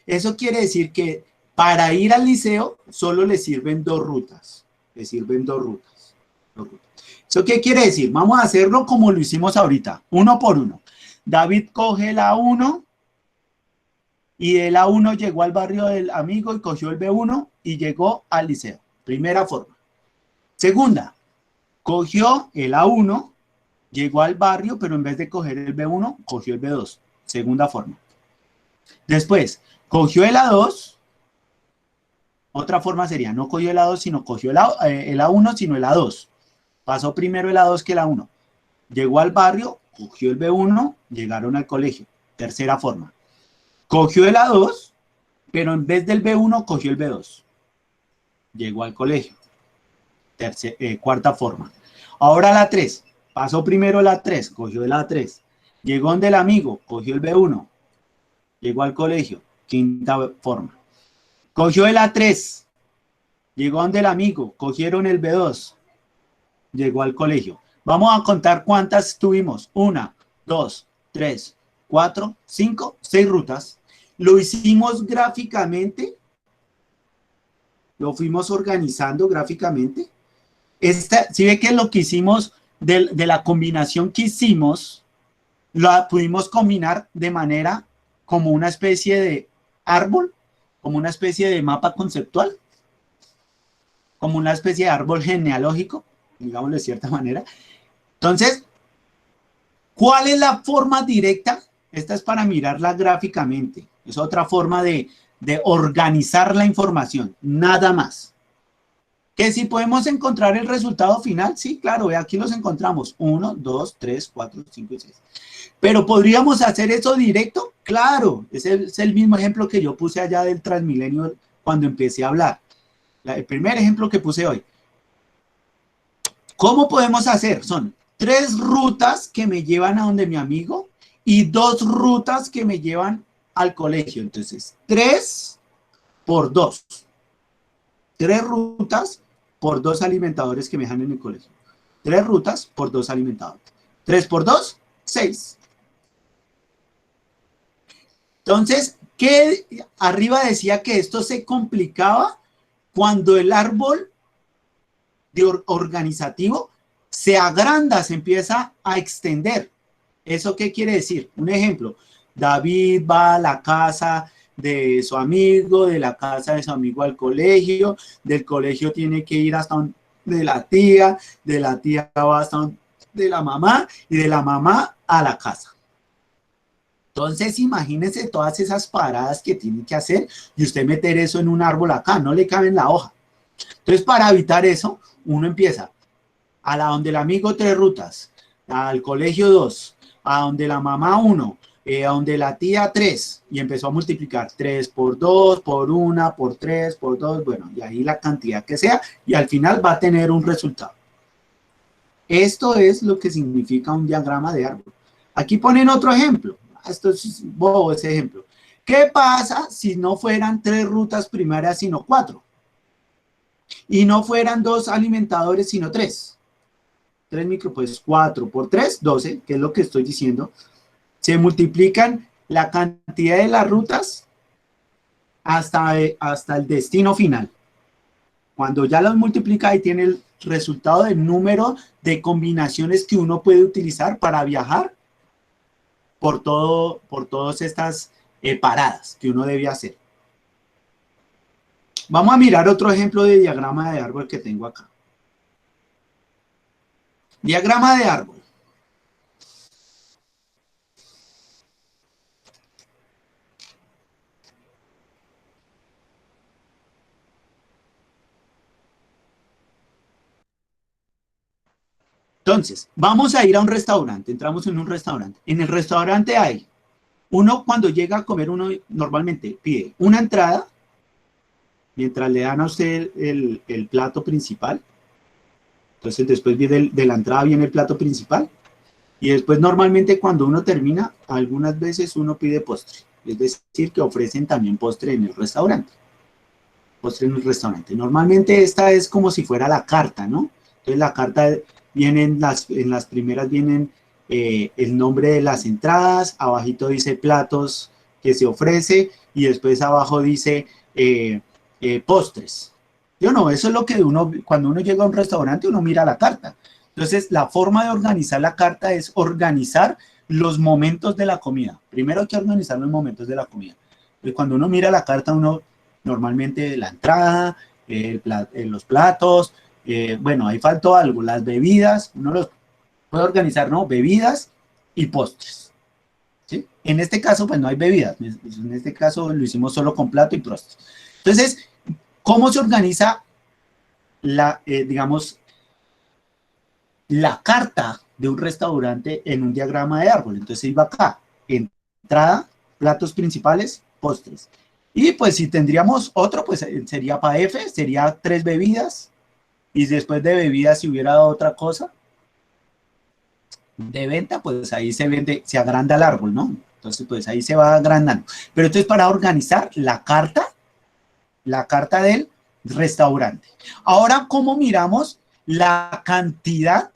Eso quiere decir que para ir al liceo solo le sirven 2 rutas. Le sirven 2 rutas. ¿Eso qué quiere decir? Vamos a hacerlo como lo hicimos ahorita, uno por uno. David coge la A1 y de la A1 llegó al barrio del amigo y cogió el B1 y llegó al liceo. Primera forma. Segunda, cogió el A1, llegó al barrio, pero en vez de coger el B1, cogió el B2. Segunda forma. Después, cogió el A2. Otra forma sería, no cogió el A2, sino cogió el A1, sino el A2. Pasó primero el A2 que el A1. Llegó al barrio, cogió el B1, llegaron al colegio. Tercera forma. Cogió el A2, pero en vez del B1, cogió el B2. Llegó al colegio. Cuarta forma. Ahora la 3. Pasó primero la 3, cogió el A3. Llegó donde el amigo, cogió el B1. Llegó al colegio. Quinta forma. Cogió el A3. Llegó donde el amigo, cogieron el B2. Llegó al colegio. Vamos a contar cuántas tuvimos. 1, 2, 3, 4, 5, 6 rutas. Lo hicimos gráficamente. Lo fuimos organizando gráficamente. Si ve que lo que hicimos, de la combinación que hicimos, la pudimos combinar de manera como una especie de árbol, como una especie de mapa conceptual, como una especie de árbol genealógico, digámoslo de cierta manera. Entonces, ¿cuál es la forma directa? Esta es para mirarla gráficamente. Es otra forma de organizar la información, nada más. Que si podemos encontrar el resultado final, sí, claro, aquí los encontramos. 1, 2, 3, 4, 5 y 6. Pero ¿podríamos hacer eso directo? Claro, ese es el mismo ejemplo que yo puse allá del Transmilenio cuando empecé a hablar. El primer ejemplo que puse hoy. ¿Cómo podemos hacer? Son 3 rutas que me llevan a donde mi amigo y 2 rutas que me llevan al colegio. Entonces, 3 por 2. 3 rutas por 2 alimentadores que me dejan en el colegio. 3 rutas por 2 alimentadores. 3 por 2, 6. Entonces, ¿qué? Arriba decía que esto se complicaba cuando el árbol organizativo se agranda, se empieza a extender. ¿Eso qué quiere decir? Un ejemplo, David va a la casa de su amigo, de la casa de su amigo al colegio, del colegio tiene que ir hasta donde de la tía va hasta donde de la mamá y de la mamá a la casa. Entonces, imagínense todas esas paradas que tiene que hacer y usted meter eso en un árbol acá, no le cabe en la hoja. Entonces, para evitar eso, uno empieza a donde el amigo 3 rutas, al colegio 2, a donde la mamá 1, a donde la tía 3, y empezó a multiplicar 3 por 2, por 1, por 3, por 2, bueno, y ahí la cantidad que sea, y al final va a tener un resultado. Esto es lo que significa un diagrama de árbol. Aquí ponen otro ejemplo. esto es bobo ese ejemplo. ¿Qué pasa si no fueran 3 rutas primarias, sino 4? Y no fueran 2 alimentadores, sino 3. 3 micro, pues 4 por 3, 12, que es lo que estoy diciendo. Se multiplican la cantidad de las rutas hasta el destino final. Cuando ya los multiplica, ahí tiene el resultado del número de combinaciones que uno puede utilizar para viajar por todas estas paradas que uno debe hacer. Vamos a mirar otro ejemplo de diagrama de árbol que tengo acá. Diagrama de árbol. Entonces, vamos a ir a un restaurante. Entramos en un restaurante. En el restaurante hay, uno cuando llega a comer, uno normalmente pide una entrada, mientras le dan a usted el plato principal. Entonces, después de la entrada viene el plato principal. Y después, normalmente, cuando uno termina, algunas veces uno pide postre. Es decir, que ofrecen también postre en el restaurante. Postre en el restaurante. Normalmente esta es como si fuera la carta, ¿no? Entonces, la carta viene en las primeras vienen el nombre de las entradas, abajito dice platos que se ofrece y después abajo dice postres. Yo no, eso es lo que uno, cuando uno llega a un restaurante, uno mira la carta. Entonces, la forma de organizar la carta es organizar los momentos de la comida. Primero hay que organizar los momentos de la comida. Entonces, cuando uno mira la carta, uno normalmente la entrada, los platos, bueno, ahí faltó algo, las bebidas, uno los puede organizar, ¿no? Bebidas y postres. ¿Sí? En este caso, pues no hay bebidas. En este caso lo hicimos solo con plato y postres. Entonces, ¿cómo se organiza digamos, la carta de un restaurante en un diagrama de árbol? Entonces iba acá, entrada, platos principales, postres. Y pues si tendríamos otro, pues sería para F, sería 3 bebidas. Y después de bebidas, si hubiera otra cosa de venta, pues ahí se vende, se agranda el árbol, ¿no? Entonces, pues ahí se va agrandando. Pero entonces para organizar la carta del restaurante. Ahora, ¿cómo miramos la cantidad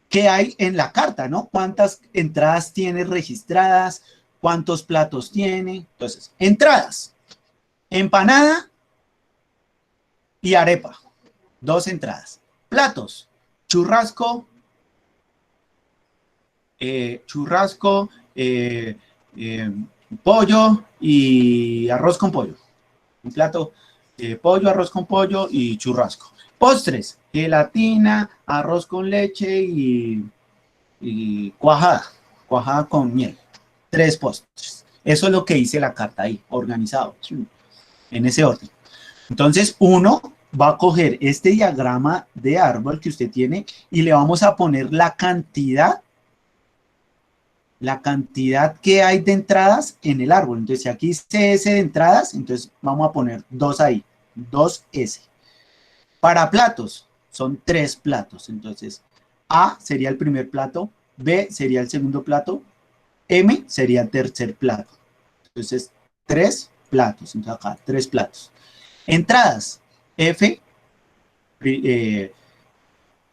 que hay en la carta, ¿no? ¿Cuántas entradas tiene registradas? ¿Cuántos platos tiene? Entonces, entradas, empanada y arepa, 2 entradas. Platos, churrasco, churrasco, pollo y arroz con pollo. Un plato, pollo, arroz con pollo y churrasco. Postres, gelatina, arroz con leche y cuajada con miel. 3 postres. Eso es lo que dice la carta ahí, organizado, en ese orden. Entonces, uno va a coger este diagrama de árbol que usted tiene y le vamos a poner la cantidad que hay de entradas en el árbol. Entonces, si aquí dice S de entradas, entonces vamos a poner 2 ahí, 2S. Para platos, son 3 platos. Entonces, A sería el primer plato, B sería el segundo plato, M sería el tercer plato. Entonces, 3 platos. Entonces, acá, 3 platos. Entradas, F,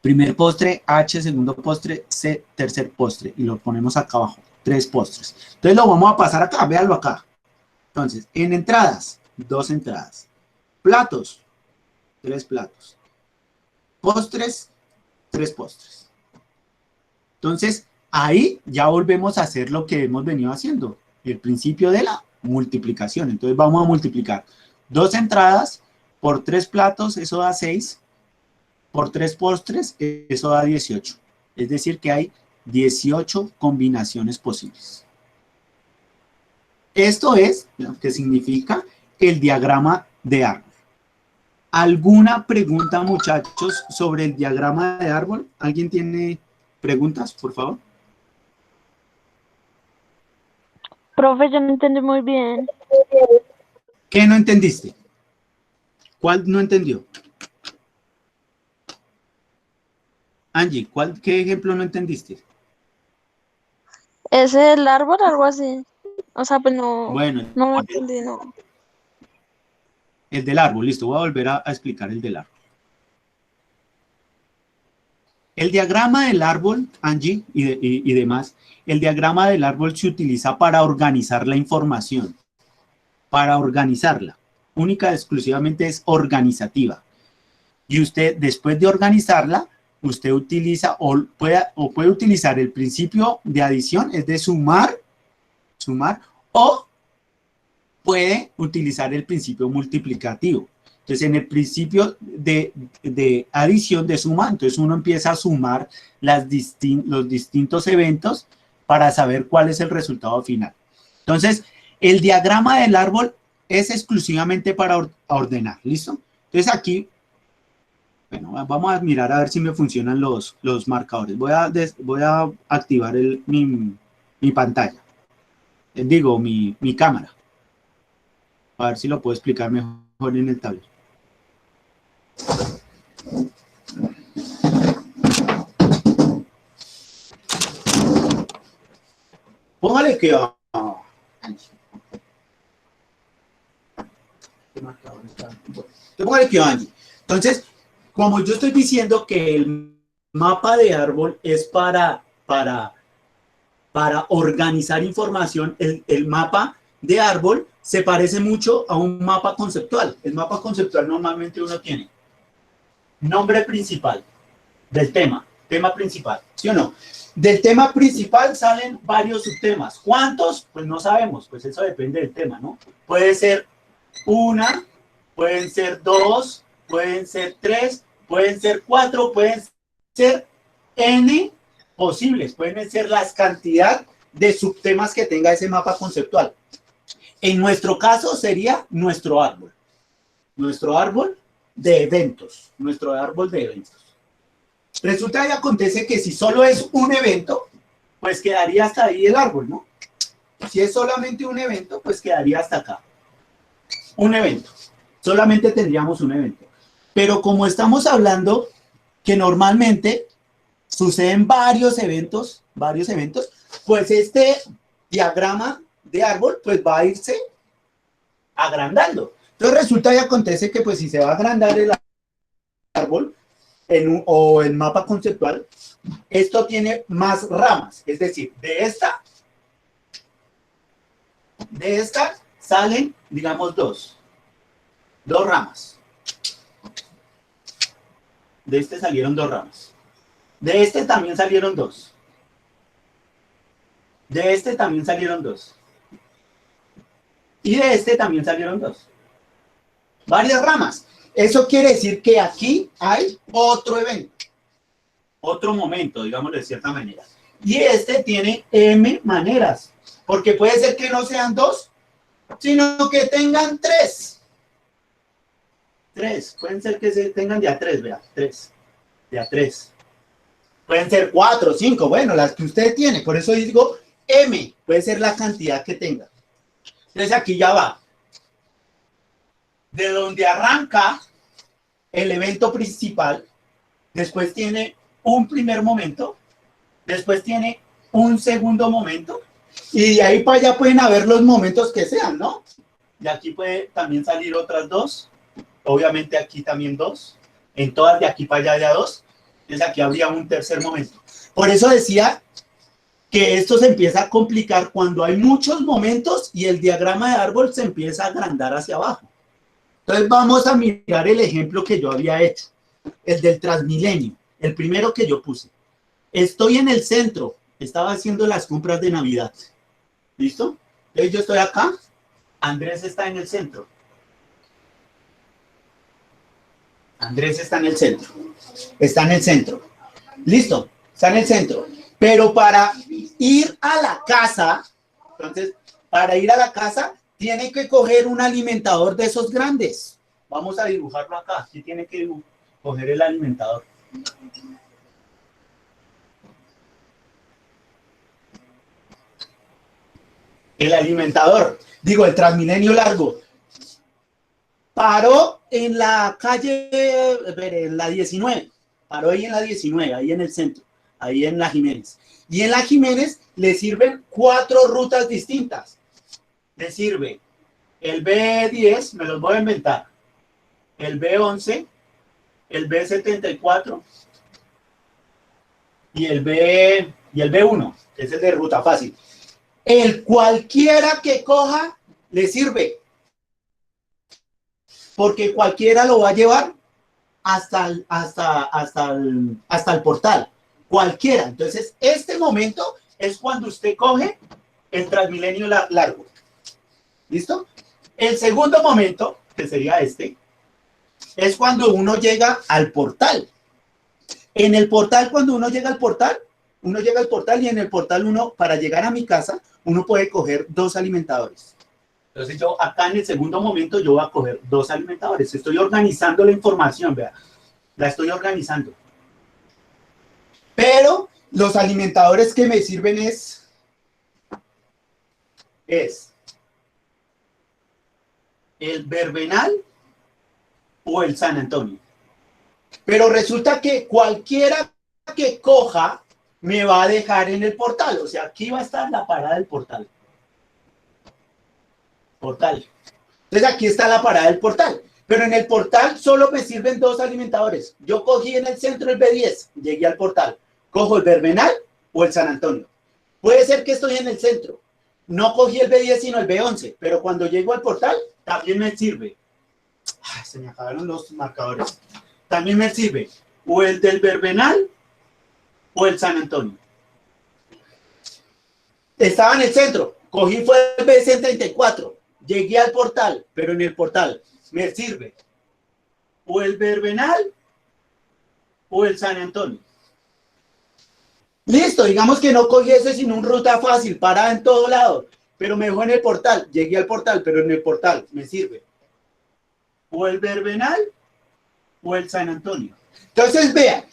primer postre, H, segundo postre, C, tercer postre. Y lo ponemos acá abajo, 3 postres. Entonces, lo vamos a pasar acá, véanlo acá. Entonces, en entradas, 2 entradas. Platos, 3 platos. Postres, 3 postres. Entonces, ahí ya volvemos a hacer lo que hemos venido haciendo, el principio de la multiplicación. Entonces, vamos a multiplicar 2 entradas por 3 platos, eso da 6, por 3 postres, eso da 18. Es decir, que hay 18 combinaciones posibles. Esto es lo que significa el diagrama de árbol. ¿Alguna pregunta, muchachos, sobre el diagrama de árbol? ¿Alguien tiene preguntas, por favor? Profe, yo no entendí muy bien. ¿Qué no entendiste? ¿Cuál no entendió? Angie, ¿qué ejemplo no entendiste? ¿Ese es el árbol o algo así? O sea, pues no, Bueno, no me entendí, no. el del árbol, listo, voy a volver a explicar el del árbol. El diagrama del árbol, Angie y demás, el diagrama del árbol se utiliza para organizar la información, para organizarla. Única y exclusivamente es organizativa. Y usted, después de organizarla, usted utiliza o puede utilizar el principio de adición, es de sumar, o puede utilizar el principio multiplicativo. Entonces, en el principio de adición, de suma, entonces uno empieza a sumar los distintos eventos para saber cuál es el resultado final. Entonces, el diagrama del árbol es exclusivamente para ordenar, ¿listo? Entonces, aquí, bueno, vamos a mirar a ver si me funcionan los marcadores. Voy a activar mi pantalla, digo, mi cámara. A ver si lo puedo explicar mejor en el tablero. Póngale que póngale que Angie. Entonces, como yo estoy diciendo que el mapa de árbol es para organizar información, el mapa de árbol se parece mucho a un mapa conceptual. El mapa conceptual normalmente uno tiene nombre principal del tema principal, ¿sí o no? Del tema principal salen varios subtemas. ¿Cuántos? Pues no sabemos, pues eso depende del tema, ¿no? Puede ser una, pueden ser dos, pueden ser tres, pueden ser cuatro, pueden ser n posibles, pueden ser las cantidad de subtemas que tenga ese mapa conceptual. En nuestro caso sería nuestro árbol de eventos, nuestro árbol de eventos. Resulta y acontece que si solo es un evento, pues quedaría hasta ahí el árbol, ¿no? Si es solamente un evento, pues quedaría hasta acá. Un evento. Solamente tendríamos un evento. Pero como estamos hablando que normalmente suceden varios eventos, pues este diagrama de árbol pues va a irse agrandando. Entonces resulta y acontece que pues si se va a agrandar el árbol o el mapa conceptual, esto tiene más ramas, es decir, de esta salen, digamos, dos ramas. De este salieron dos ramas. De este también salieron dos. De este también salieron dos. Y de este también salieron dos. Varias ramas. Eso quiere decir que aquí hay otro evento. Otro momento, digámoslo de cierta manera. Y este tiene M maneras. Porque puede ser que no sean dos, sino que tengan tres. Tres. Pueden ser que se tengan de a tres, vea. Tres. De a tres. Pueden ser 4, 5, bueno, las que usted tiene. Por eso digo M, puede ser la cantidad que tenga. Entonces aquí ya va. De donde arranca el evento principal, después tiene un primer momento, después tiene un segundo momento, y de ahí para allá pueden haber los momentos que sean, ¿no? Y aquí puede también salir otras dos, obviamente aquí también dos, en todas de aquí para allá ya dos. Entonces aquí habría un tercer momento. Por eso decía que esto se empieza a complicar cuando hay muchos momentos y el diagrama de árbol se empieza a agrandar hacia abajo. Entonces vamos a mirar el ejemplo que yo había hecho, el del Transmilenio, el primero que yo puse. Estoy en el centro, estaba haciendo las compras de Navidad. ¿Listo? Entonces yo estoy acá, Andrés está en el centro. Andrés está en el centro. Está en el centro. Listo, está en el centro. Pero para ir a la casa, entonces, para ir a la casa, tiene que coger un alimentador de esos grandes. Vamos a dibujarlo acá. Aquí tiene que coger el alimentador. El alimentador, digo, el Transmilenio largo. Paró en la calle, en la 19. Paró ahí en la 19, ahí en el centro. ahí en la Jiménez. Y en la Jiménez le sirven 4 rutas distintas. Le sirve el B10, me los voy a inventar, el B11, el B74 y el B1, que es el de ruta fácil. El cualquiera que coja le sirve, porque cualquiera lo va a llevar hasta el portal. Cualquiera. Entonces, este momento es cuando usted coge el Transmilenio largo. ¿Listo? El segundo momento, que sería este, es cuando uno llega al portal. En el portal, cuando uno llega al portal y en el portal uno, para llegar a mi casa, uno puede coger 2 alimentadores. Entonces yo acá en el segundo momento yo voy a coger 2 alimentadores. Estoy organizando la información, vea. La estoy organizando. Pero los alimentadores que me sirven es el Verbenal o el San Antonio. Pero resulta que cualquiera que coja me va a dejar en el portal. O sea, aquí va a estar la parada del portal. Entonces aquí está la parada del portal. Pero en el portal solo me sirven 2 alimentadores. Yo cogí en el centro el B10, llegué al portal. Cojo el Verbenal o el San Antonio. Puede ser que estoy en el centro. No cogí el B10 sino el B11, pero cuando llego al portal también me sirve. Ay, se me acabaron los marcadores. También me sirve o el del Verbenal o el San Antonio. Estaba en el centro, cogí fue el B134, llegué al portal, pero en el portal me sirve o el Verbenal o el San Antonio. Listo, digamos que no cogí ese sino un ruta fácil, parada en todo lado, pero me dejó en el portal, llegué al portal, pero en el portal me sirve o el Verbenal o el San Antonio. Entonces vean,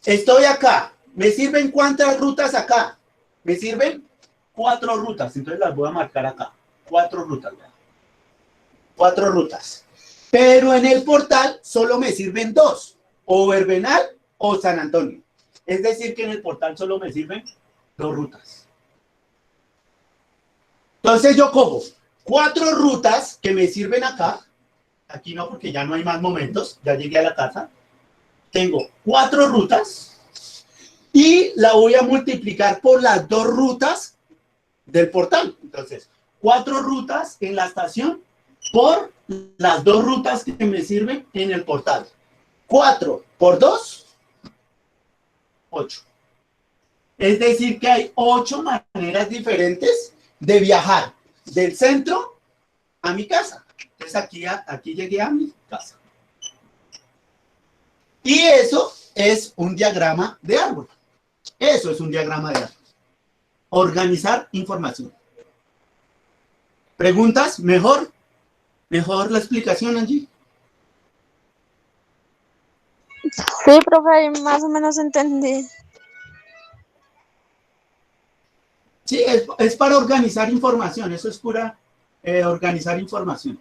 estoy acá, me sirven ¿cuántas rutas acá? Me sirven 4 rutas, entonces las voy a marcar acá, 4 rutas, vean. 4 rutas, pero en el portal solo me sirven 2, o Verbenal o San Antonio. Es decir, que en el portal solo me sirven 2 rutas. Entonces yo cojo 4 rutas que me sirven acá. Aquí no, porque ya no hay más momentos. Ya llegué a la casa. Tengo 4 rutas y la voy a multiplicar por las 2 rutas del portal. Entonces, 4 rutas en la estación por las 2 rutas que me sirven en el portal. 4 por 2. 8. Es decir, que hay 8 maneras diferentes de viajar del centro a mi casa. Entonces aquí llegué a mi casa. Y eso es un diagrama de árbol. Eso es un diagrama de árbol. Organizar información. ¿Preguntas? ¿Mejor? ¿Mejor la explicación, Angie? Sí, profe, más o menos entendí. Sí, es para organizar información. Eso es pura organizar información.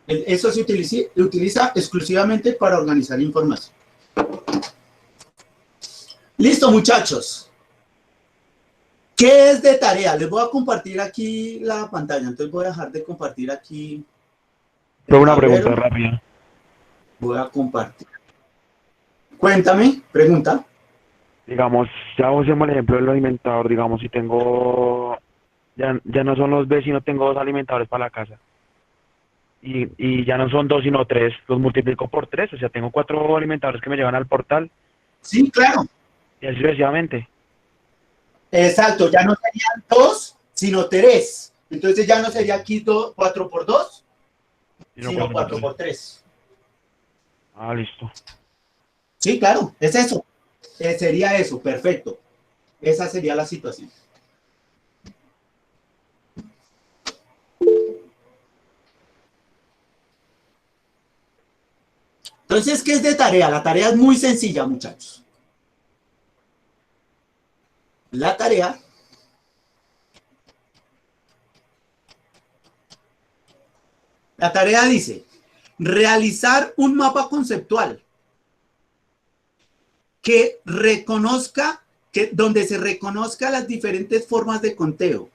Eso se utiliza exclusivamente para organizar información. Listo, muchachos. ¿Qué es de tarea? Les voy a compartir aquí la pantalla. Entonces voy a dejar de compartir aquí. Tengo una pregunta rápida. Voy a compartir. Cuéntame, pregunta. Digamos, ya usemos el ejemplo del alimentador. Digamos, si tengo, ya no son los B, sino tengo 2 alimentadores para la casa. Y ya no son 2, sino 3. Los multiplico por 3. O sea, tengo 4 alimentadores que me llevan al portal. Sí, claro. Y así sucesivamente. Exacto, ya no serían 2, sino 3. Entonces ya no sería aquí 4 por 2, sino 4 por 3. Ah, listo. Sí, claro, es eso. Sería eso, perfecto. Esa sería la situación. Entonces, ¿qué es de tarea? La tarea es muy sencilla, muchachos. La tarea dice, realizar un mapa conceptual que reconozca, donde se reconozca las diferentes formas de conteo.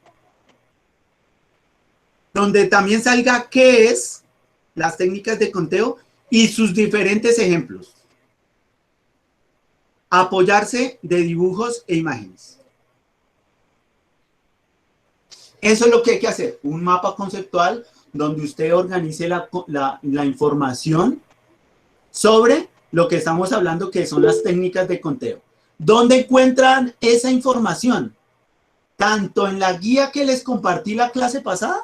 Donde también salga qué es las técnicas de conteo y sus diferentes ejemplos. Apoyarse de dibujos e imágenes. Eso es lo que hay que hacer, un mapa conceptual donde usted organice la información sobre lo que estamos hablando, que son las técnicas de conteo. ¿Dónde encuentran esa información? Tanto en la guía que les compartí la clase pasada,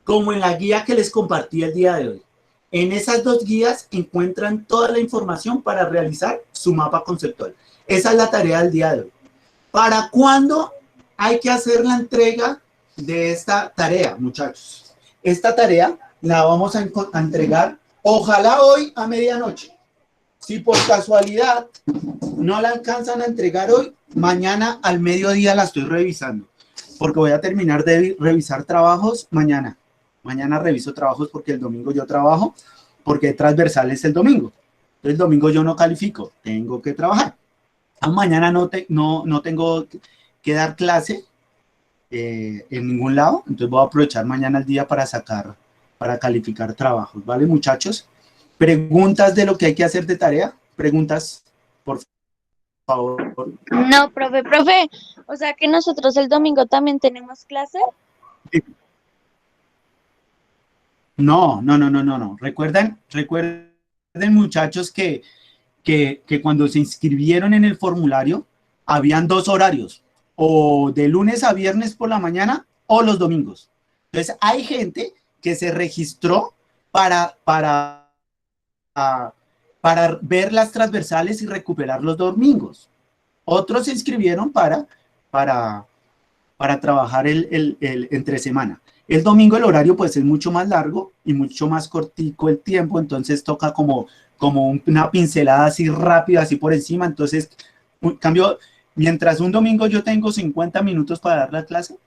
como en la guía que les compartí el día de hoy. En esas dos guías encuentran toda la información para realizar su mapa conceptual. Esa es la tarea del día de hoy. ¿Para cuándo hay que hacer la entrega de esta tarea, muchachos? Esta tarea la vamos a entregar, ojalá hoy a medianoche. Si por casualidad no la alcanzan a entregar hoy, mañana al mediodía la estoy revisando, porque voy a terminar de revisar trabajos mañana. Mañana reviso trabajos porque el domingo yo trabajo, porque transversal es el domingo. Entonces el domingo yo no califico, tengo que trabajar. Mañana no tengo que dar clase en ningún lado, entonces voy a aprovechar mañana el día para calificar trabajos, ¿vale, muchachos? ¿Preguntas de lo que hay que hacer de tarea? ¿Preguntas, por favor? No, profe, o sea que nosotros el domingo también tenemos clase. No. Recuerden, muchachos, que cuando se inscribieron en el formulario, habían dos horarios, o de lunes a viernes por la mañana, o los domingos. Entonces, hay gente que se registró para ver las transversales y recuperar los domingos. Otros se inscribieron para trabajar el entre semana. El domingo el horario pues es mucho más largo y mucho más cortico el tiempo, entonces toca como una pincelada así rápida, así por encima. Entonces, cambio, mientras un domingo yo tengo 50 minutos para dar la clase,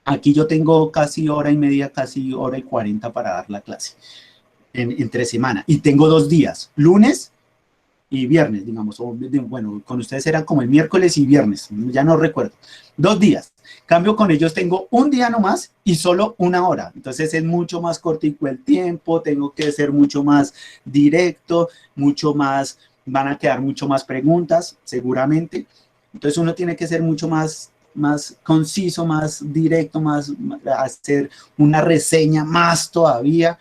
aquí yo tengo casi hora y media, casi hora y 40 para dar la clase entre semana. Y tengo 2 días, lunes y viernes, digamos, o, bueno, con ustedes eran como el miércoles y viernes, ya no recuerdo, 2 días. Cambio, con ellos tengo un día nomás y solo 1 hora, entonces es mucho más cortico el tiempo, tengo que ser mucho más directo, mucho más, van a quedar mucho más preguntas, seguramente, entonces uno tiene que ser mucho más conciso, más directo, hacer una reseña más todavía.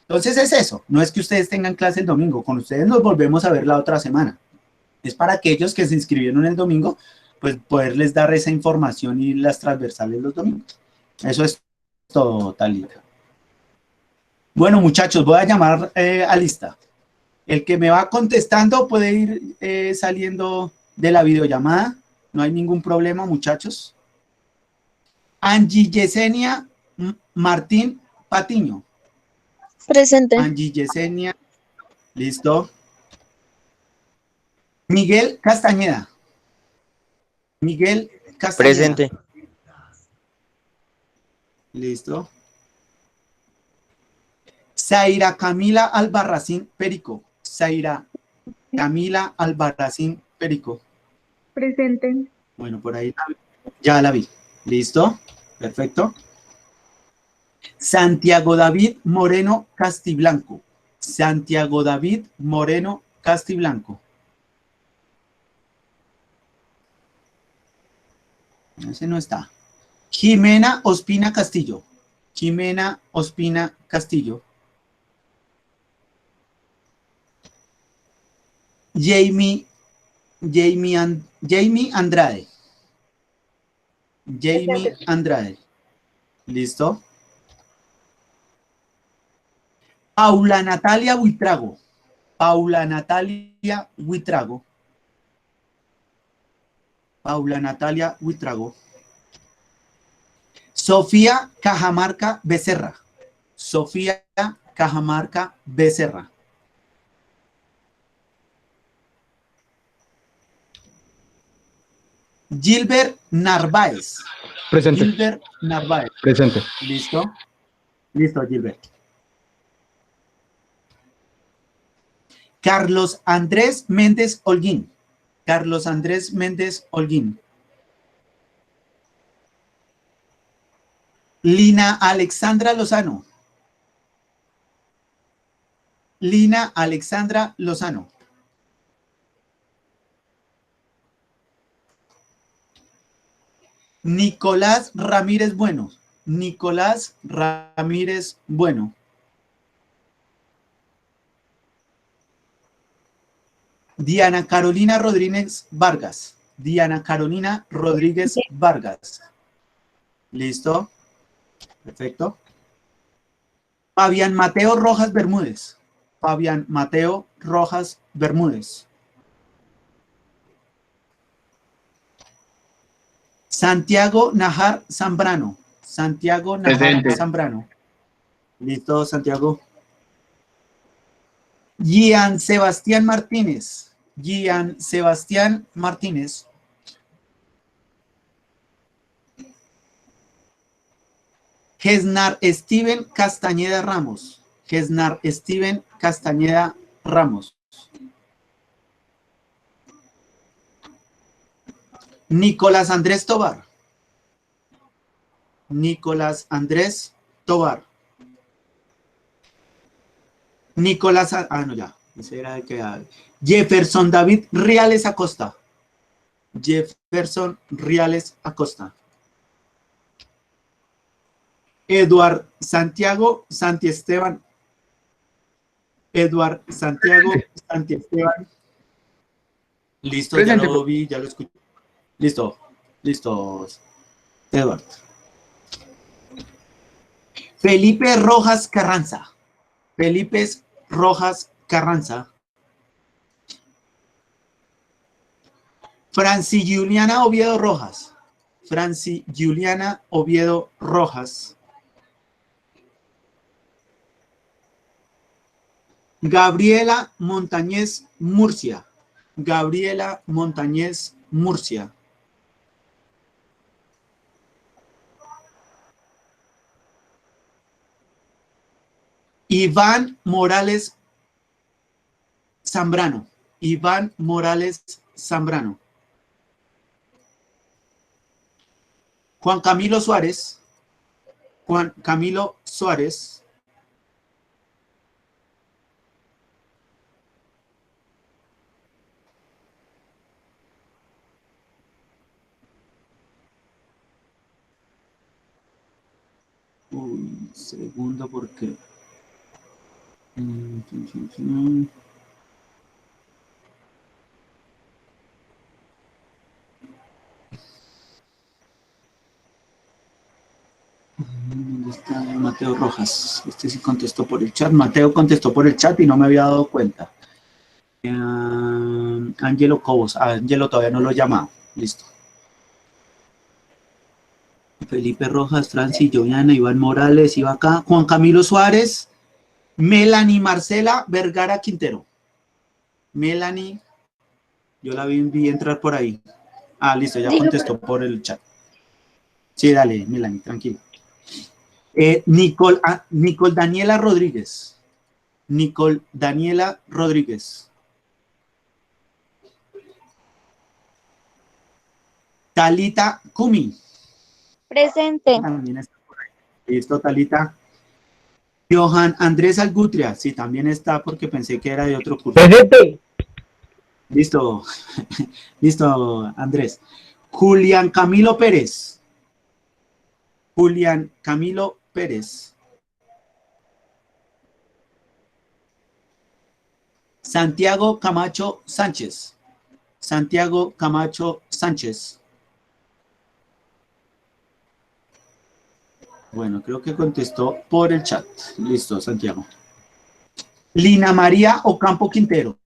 Entonces es eso, no es que ustedes tengan clase el domingo, con ustedes nos volvemos a ver la otra semana. Es para aquellos que se inscribieron el domingo, pues poderles dar esa información y las transversales los domingos. Eso es todo, Talita. Bueno, muchachos, voy a llamar a lista. El que me va contestando puede ir saliendo de la videollamada, no hay ningún problema, muchachos. Angie Yesenia Martín Patiño. Presente. Angie Yesenia, listo. Miguel Castañeda. Miguel Castañeda. Presente. Listo. Zaira Camila Albarracín Perico. Zaira Camila Albarracín Perico. Presente. Bueno, por ahí ya la vi. Listo. Perfecto. Santiago David Moreno Castiblanco. Santiago David Moreno Castiblanco. Ese no está. Jimena Ospina Castillo. Jimena Ospina Castillo. Jamie Andrade. Jamie Andrade. ¿Listo? Paula Natalia Buitrago. Paula Natalia Buitrago. Paula Natalia Buitrago. Sofía Cajamarca Becerra. Sofía Cajamarca Becerra. Gilbert Narváez. Presente. Gilbert Narváez. Presente. ¿Listo? Listo, Gilbert. Carlos Andrés Méndez Holguín. Carlos Andrés Méndez Holguín. Lina Alexandra Lozano. Lina Alexandra Lozano. Nicolás Ramírez Bueno. Nicolás Ramírez Bueno. Diana Carolina Rodríguez Vargas. Diana Carolina Rodríguez Vargas. ¿Listo? Perfecto. Fabián Mateo Rojas Bermúdez. Fabián Mateo Rojas Bermúdez. Santiago Najar Zambrano. Santiago Najar Presente. Zambrano. ¿Listo, Santiago? Gian Sebastián Martínez. Gian Sebastián Martínez. Gesnar Steven Castañeda Ramos. Gesnar Steven Castañeda Ramos. Nicolás Andrés Tobar. Nicolás Andrés Tobar. Nicolás, no ya, ese era el que... Jefferson David Riales Acosta. Jefferson Riales Acosta. Eduard Santiago Santiesteban. Eduard Santiago Santiesteban. Listo, Presente. ya lo vi, ya lo escuché. Listo, listo, Eduard. Felipe Rojas Carranza. Felipe Rojas Carranza. Franci Juliana Oviedo Rojas. Franci Juliana Oviedo Rojas. Gabriela Montañez Murcia. Gabriela Montañez Murcia. Iván Morales Zambrano. Iván Morales Zambrano. Juan Camilo Suárez. Juan Camilo Suárez. Un segundo porque... ¿Dónde está Mateo Rojas? Este sí contestó por el chat. Mateo contestó por el chat y no me había dado cuenta. Ángelo Cobos. Ángelo todavía no lo he llamado. Listo. Felipe Rojas, Franci, Joviana, Iván Morales, iba acá. Juan Camilo Suárez. Melanie Marcela Vergara Quintero. Melanie. Yo la vi entrar por ahí. Listo, ya contestó por el chat. Sí, dale, Melanie, tranquilo. Nicole Daniela Rodríguez. Nicole Daniela Rodríguez. Talita Kumi. Presente. También está por ahí. Listo, Talita. Johan Andrés Algutria. Sí, también está porque pensé que era de otro curso. Presente. Listo. Listo, Andrés. Julián Camilo Pérez. Julián Camilo Pérez. Santiago Camacho Sánchez. Santiago Camacho Sánchez. Bueno, creo que contestó por el chat. Listo, Santiago. Lina María Ocampo Quintero.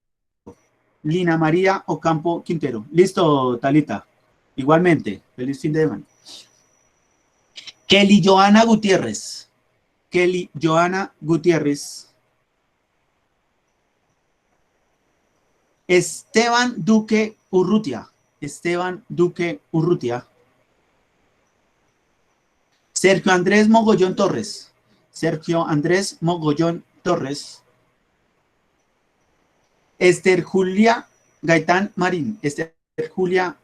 Lina María Ocampo Quintero. Listo, Talita. Igualmente. Feliz fin de semana. Kelly Joana Gutiérrez. Kelly Joana Gutiérrez. Esteban Duque Urrutia. Esteban Duque Urrutia. Sergio Andrés Mogollón Torres. Sergio Andrés Mogollón Torres. Esther Julia Gaitán Marín. Esther Julia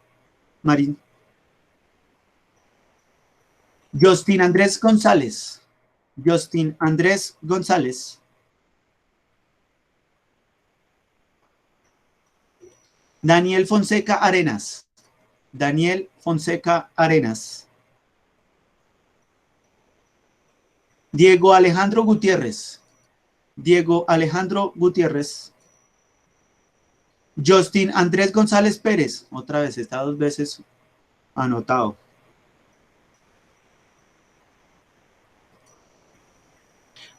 Marín. Justin Andrés González. Justin Andrés González. Daniel Fonseca Arenas. Daniel Fonseca Arenas. Diego Alejandro Gutiérrez. Diego Alejandro Gutiérrez. Justin Andrés González Pérez. Otra vez, está 2 veces anotado.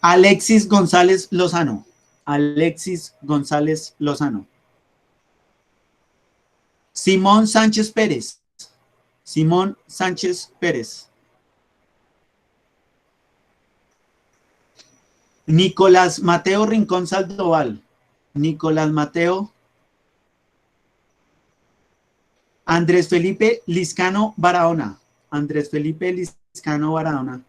Alexis González Lozano. Alexis González Lozano. Simón Sánchez Pérez. Simón Sánchez Pérez. Nicolás Mateo Rincón Sandoval. Nicolás Mateo. Andrés Felipe Liscano Barahona. Andrés Felipe Liscano Barahona.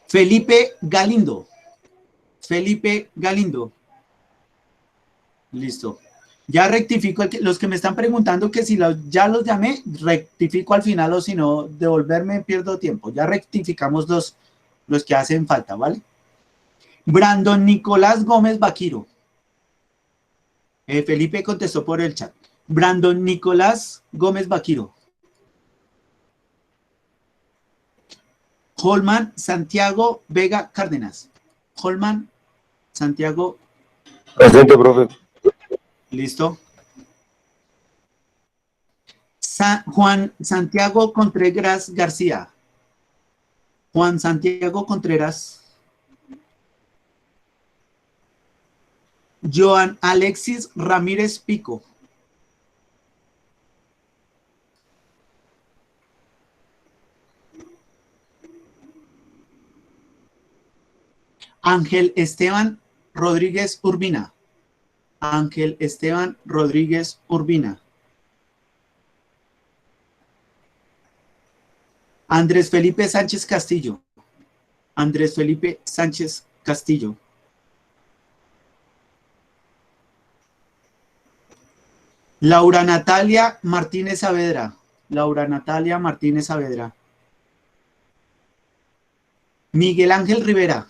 Felipe Galindo. Felipe Galindo. Listo. Ya rectifico, los que me están preguntando que si ya los llamé, rectifico al final o si no, devolverme pierdo tiempo. Ya rectificamos los que hacen falta, ¿vale? Brandon Nicolás Gómez Vaquiro. Felipe contestó por el chat. Brandon Nicolás Gómez Vaquiro. Holman Santiago Vega Cárdenas. Holman Santiago. Presente, profe. Listo. Juan Santiago Contreras García. Juan Santiago Contreras. Joan Alexis Ramírez Pico. Ángel Esteban Rodríguez Urbina. Ángel Esteban Rodríguez Urbina. Andrés Felipe Sánchez Castillo. Andrés Felipe Sánchez Castillo. Laura Natalia Martínez Saavedra. Laura Natalia Martínez Saavedra. Miguel Ángel Rivera.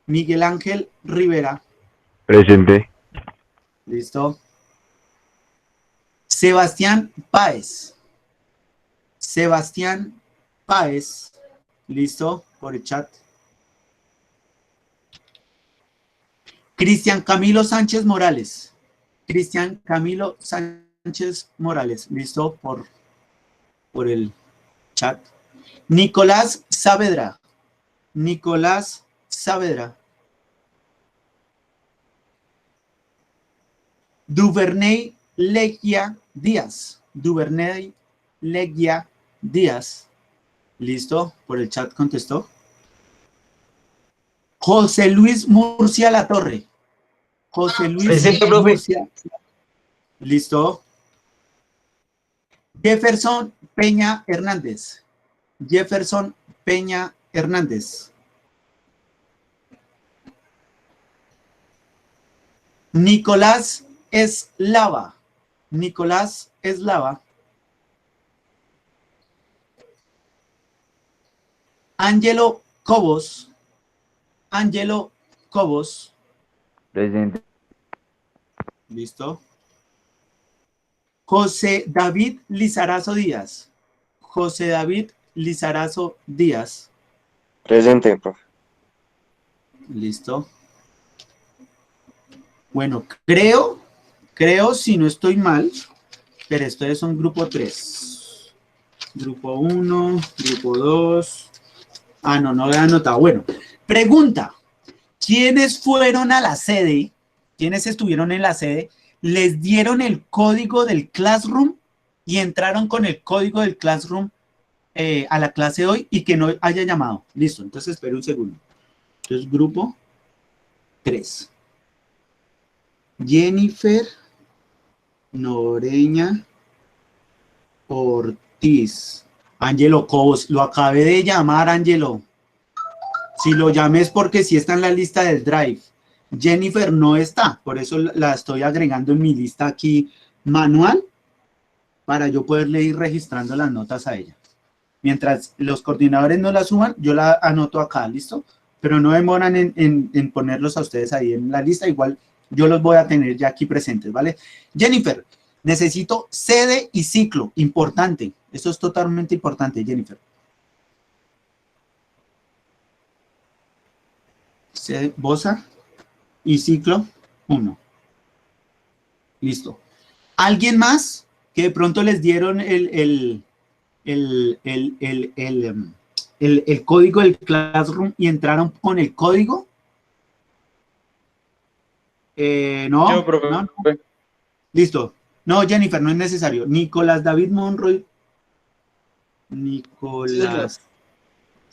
Miguel Ángel Rivera. Presente. Listo. Sebastián Páez. Sebastián Páez. Listo, por el chat. Cristian Camilo Sánchez Morales. Cristian Camilo Sánchez Morales. Listo, por el chat. Nicolás Saavedra. Nicolás Saavedra. Duvernay Leguía Díaz. Duvernay Leguía Díaz. Listo, por el chat contestó. José Luis Murcia Latorre. José Luis Presente, profe. Murcia. Listo. Jefferson Peña Hernández. Jefferson Peña Hernández. Nicolás Eslava. Nicolás Eslava. Ángelo Cobos. Ángelo Cobos. Presente. Listo. José David Lizarazo Díaz. José David Lizarazo Díaz. Presente, profe. Listo. Bueno, creo, si no estoy mal, pero esto es un grupo 3. Grupo 1, grupo 2. Ah, no lo he anotado. Bueno, pregunta. ¿Quiénes fueron a la sede? ¿Quiénes estuvieron en la sede? ¿Les dieron el código del Classroom y entraron con el código del Classroom a la clase hoy y que no haya llamado? Listo, entonces espera un segundo. Entonces, grupo 3. Jennifer Noreña Ortiz. Ángelo Cobos, lo acabé de llamar, Ángelo. Si lo llamé es porque sí está en la lista del Drive. Jennifer no está, por eso la estoy agregando en mi lista aquí manual para yo poderle ir registrando las notas a ella. Mientras los coordinadores no la suban, yo la anoto acá, ¿listo? Pero no demoran en ponerlos a ustedes ahí en la lista, igual yo los voy a tener ya aquí presentes, ¿vale? Jennifer, necesito sede y ciclo, importante, eso es totalmente importante, Jennifer. Sede, Bosa y ciclo 1. Listo. ¿Alguien más que de pronto les dieron el código del Classroom y entraron con el código? No, Yo, profe. no. Listo. No, Jennifer, no es necesario. Nicolás David Monroy. Nicolás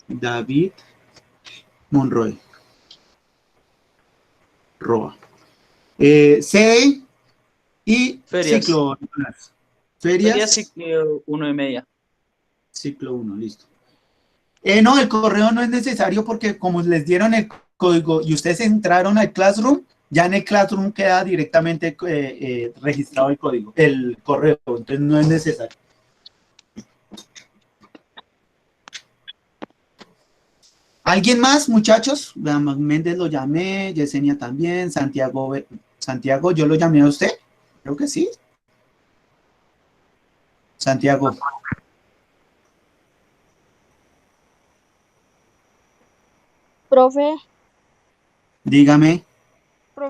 David Monroy. Roa. Sede y Ferias. ciclo, Nicolás. Ferias. Sería ciclo 1,5. Ciclo 1, listo. No, el correo no es necesario porque como les dieron el código y ustedes entraron al Classroom, ya en el Classroom queda directamente registrado el código, el correo, entonces no es necesario. ¿Alguien más, muchachos? Méndez lo llamé, Yesenia también, Santiago, yo lo llamé a usted, creo que sí. Santiago. Profe, Dígame.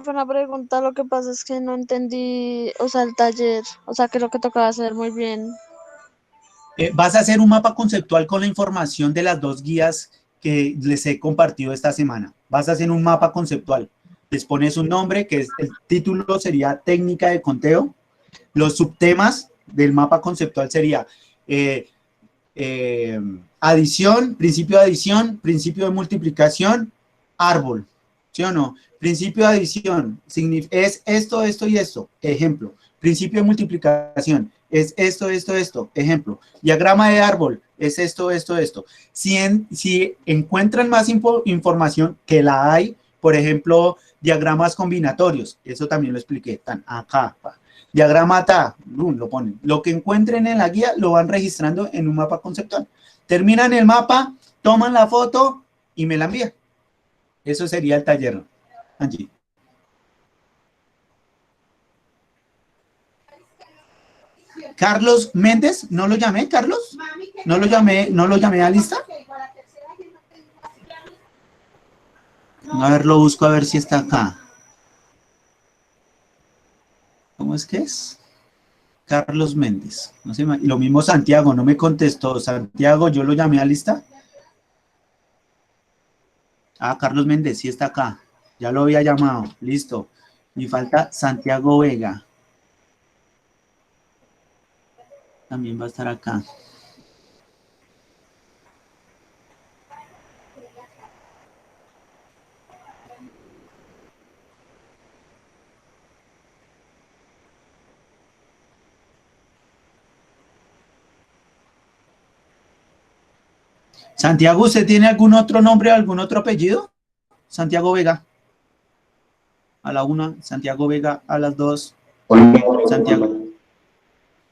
una pregunta, lo que pasa es que no entendí, o sea, el taller, o sea, que lo que tocaba hacer muy bien. Vas a hacer un mapa conceptual con la información de las dos guías que les he compartido esta semana. Vas a hacer un mapa conceptual. Les pones un nombre, que es el título sería técnica de conteo. Los subtemas del mapa conceptual sería adición, principio de multiplicación, árbol. ¿Sí o no? Principio de adición es esto, esto y esto. Ejemplo. Principio de multiplicación es esto, esto, esto. Ejemplo. Diagrama de árbol es esto, esto, esto. Si encuentran más información, que la hay, por ejemplo, diagramas combinatorios. Eso también lo expliqué. Están acá. Diagrama TA, lo ponen. Lo que encuentren en la guía lo van registrando en un mapa conceptual. Terminan el mapa, toman la foto y me la envían. Eso sería el taller, Angie. Carlos Méndez, ¿no lo llamé, Carlos? ¿No lo llamé a lista? A ver, lo busco a ver si está acá. ¿Cómo es que es? Carlos Méndez. No sé, lo mismo Santiago, no me contestó. Santiago, yo lo llamé a lista. Ah, Carlos Méndez, sí está acá. Ya lo había llamado. Listo. Me falta Santiago Vega. También va a estar acá. Santiago, ¿usted tiene algún otro nombre, algún otro apellido? Santiago Vega. A la 1, Santiago Vega a las 2. Santiago.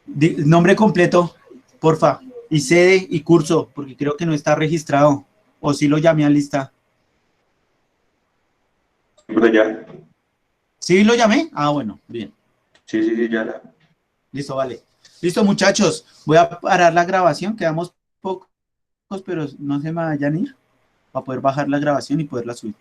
Nombre completo, porfa. Y sede y curso, porque creo que no está registrado. O sí lo llamé a lista. Ya. ¿Sí lo llamé? Ah, bueno, bien. Sí, ya. Listo, vale. Listo, muchachos. Voy a parar la grabación. Quedamos pocos, pero no se me vayan a ir para poder bajar la grabación y poderla subir.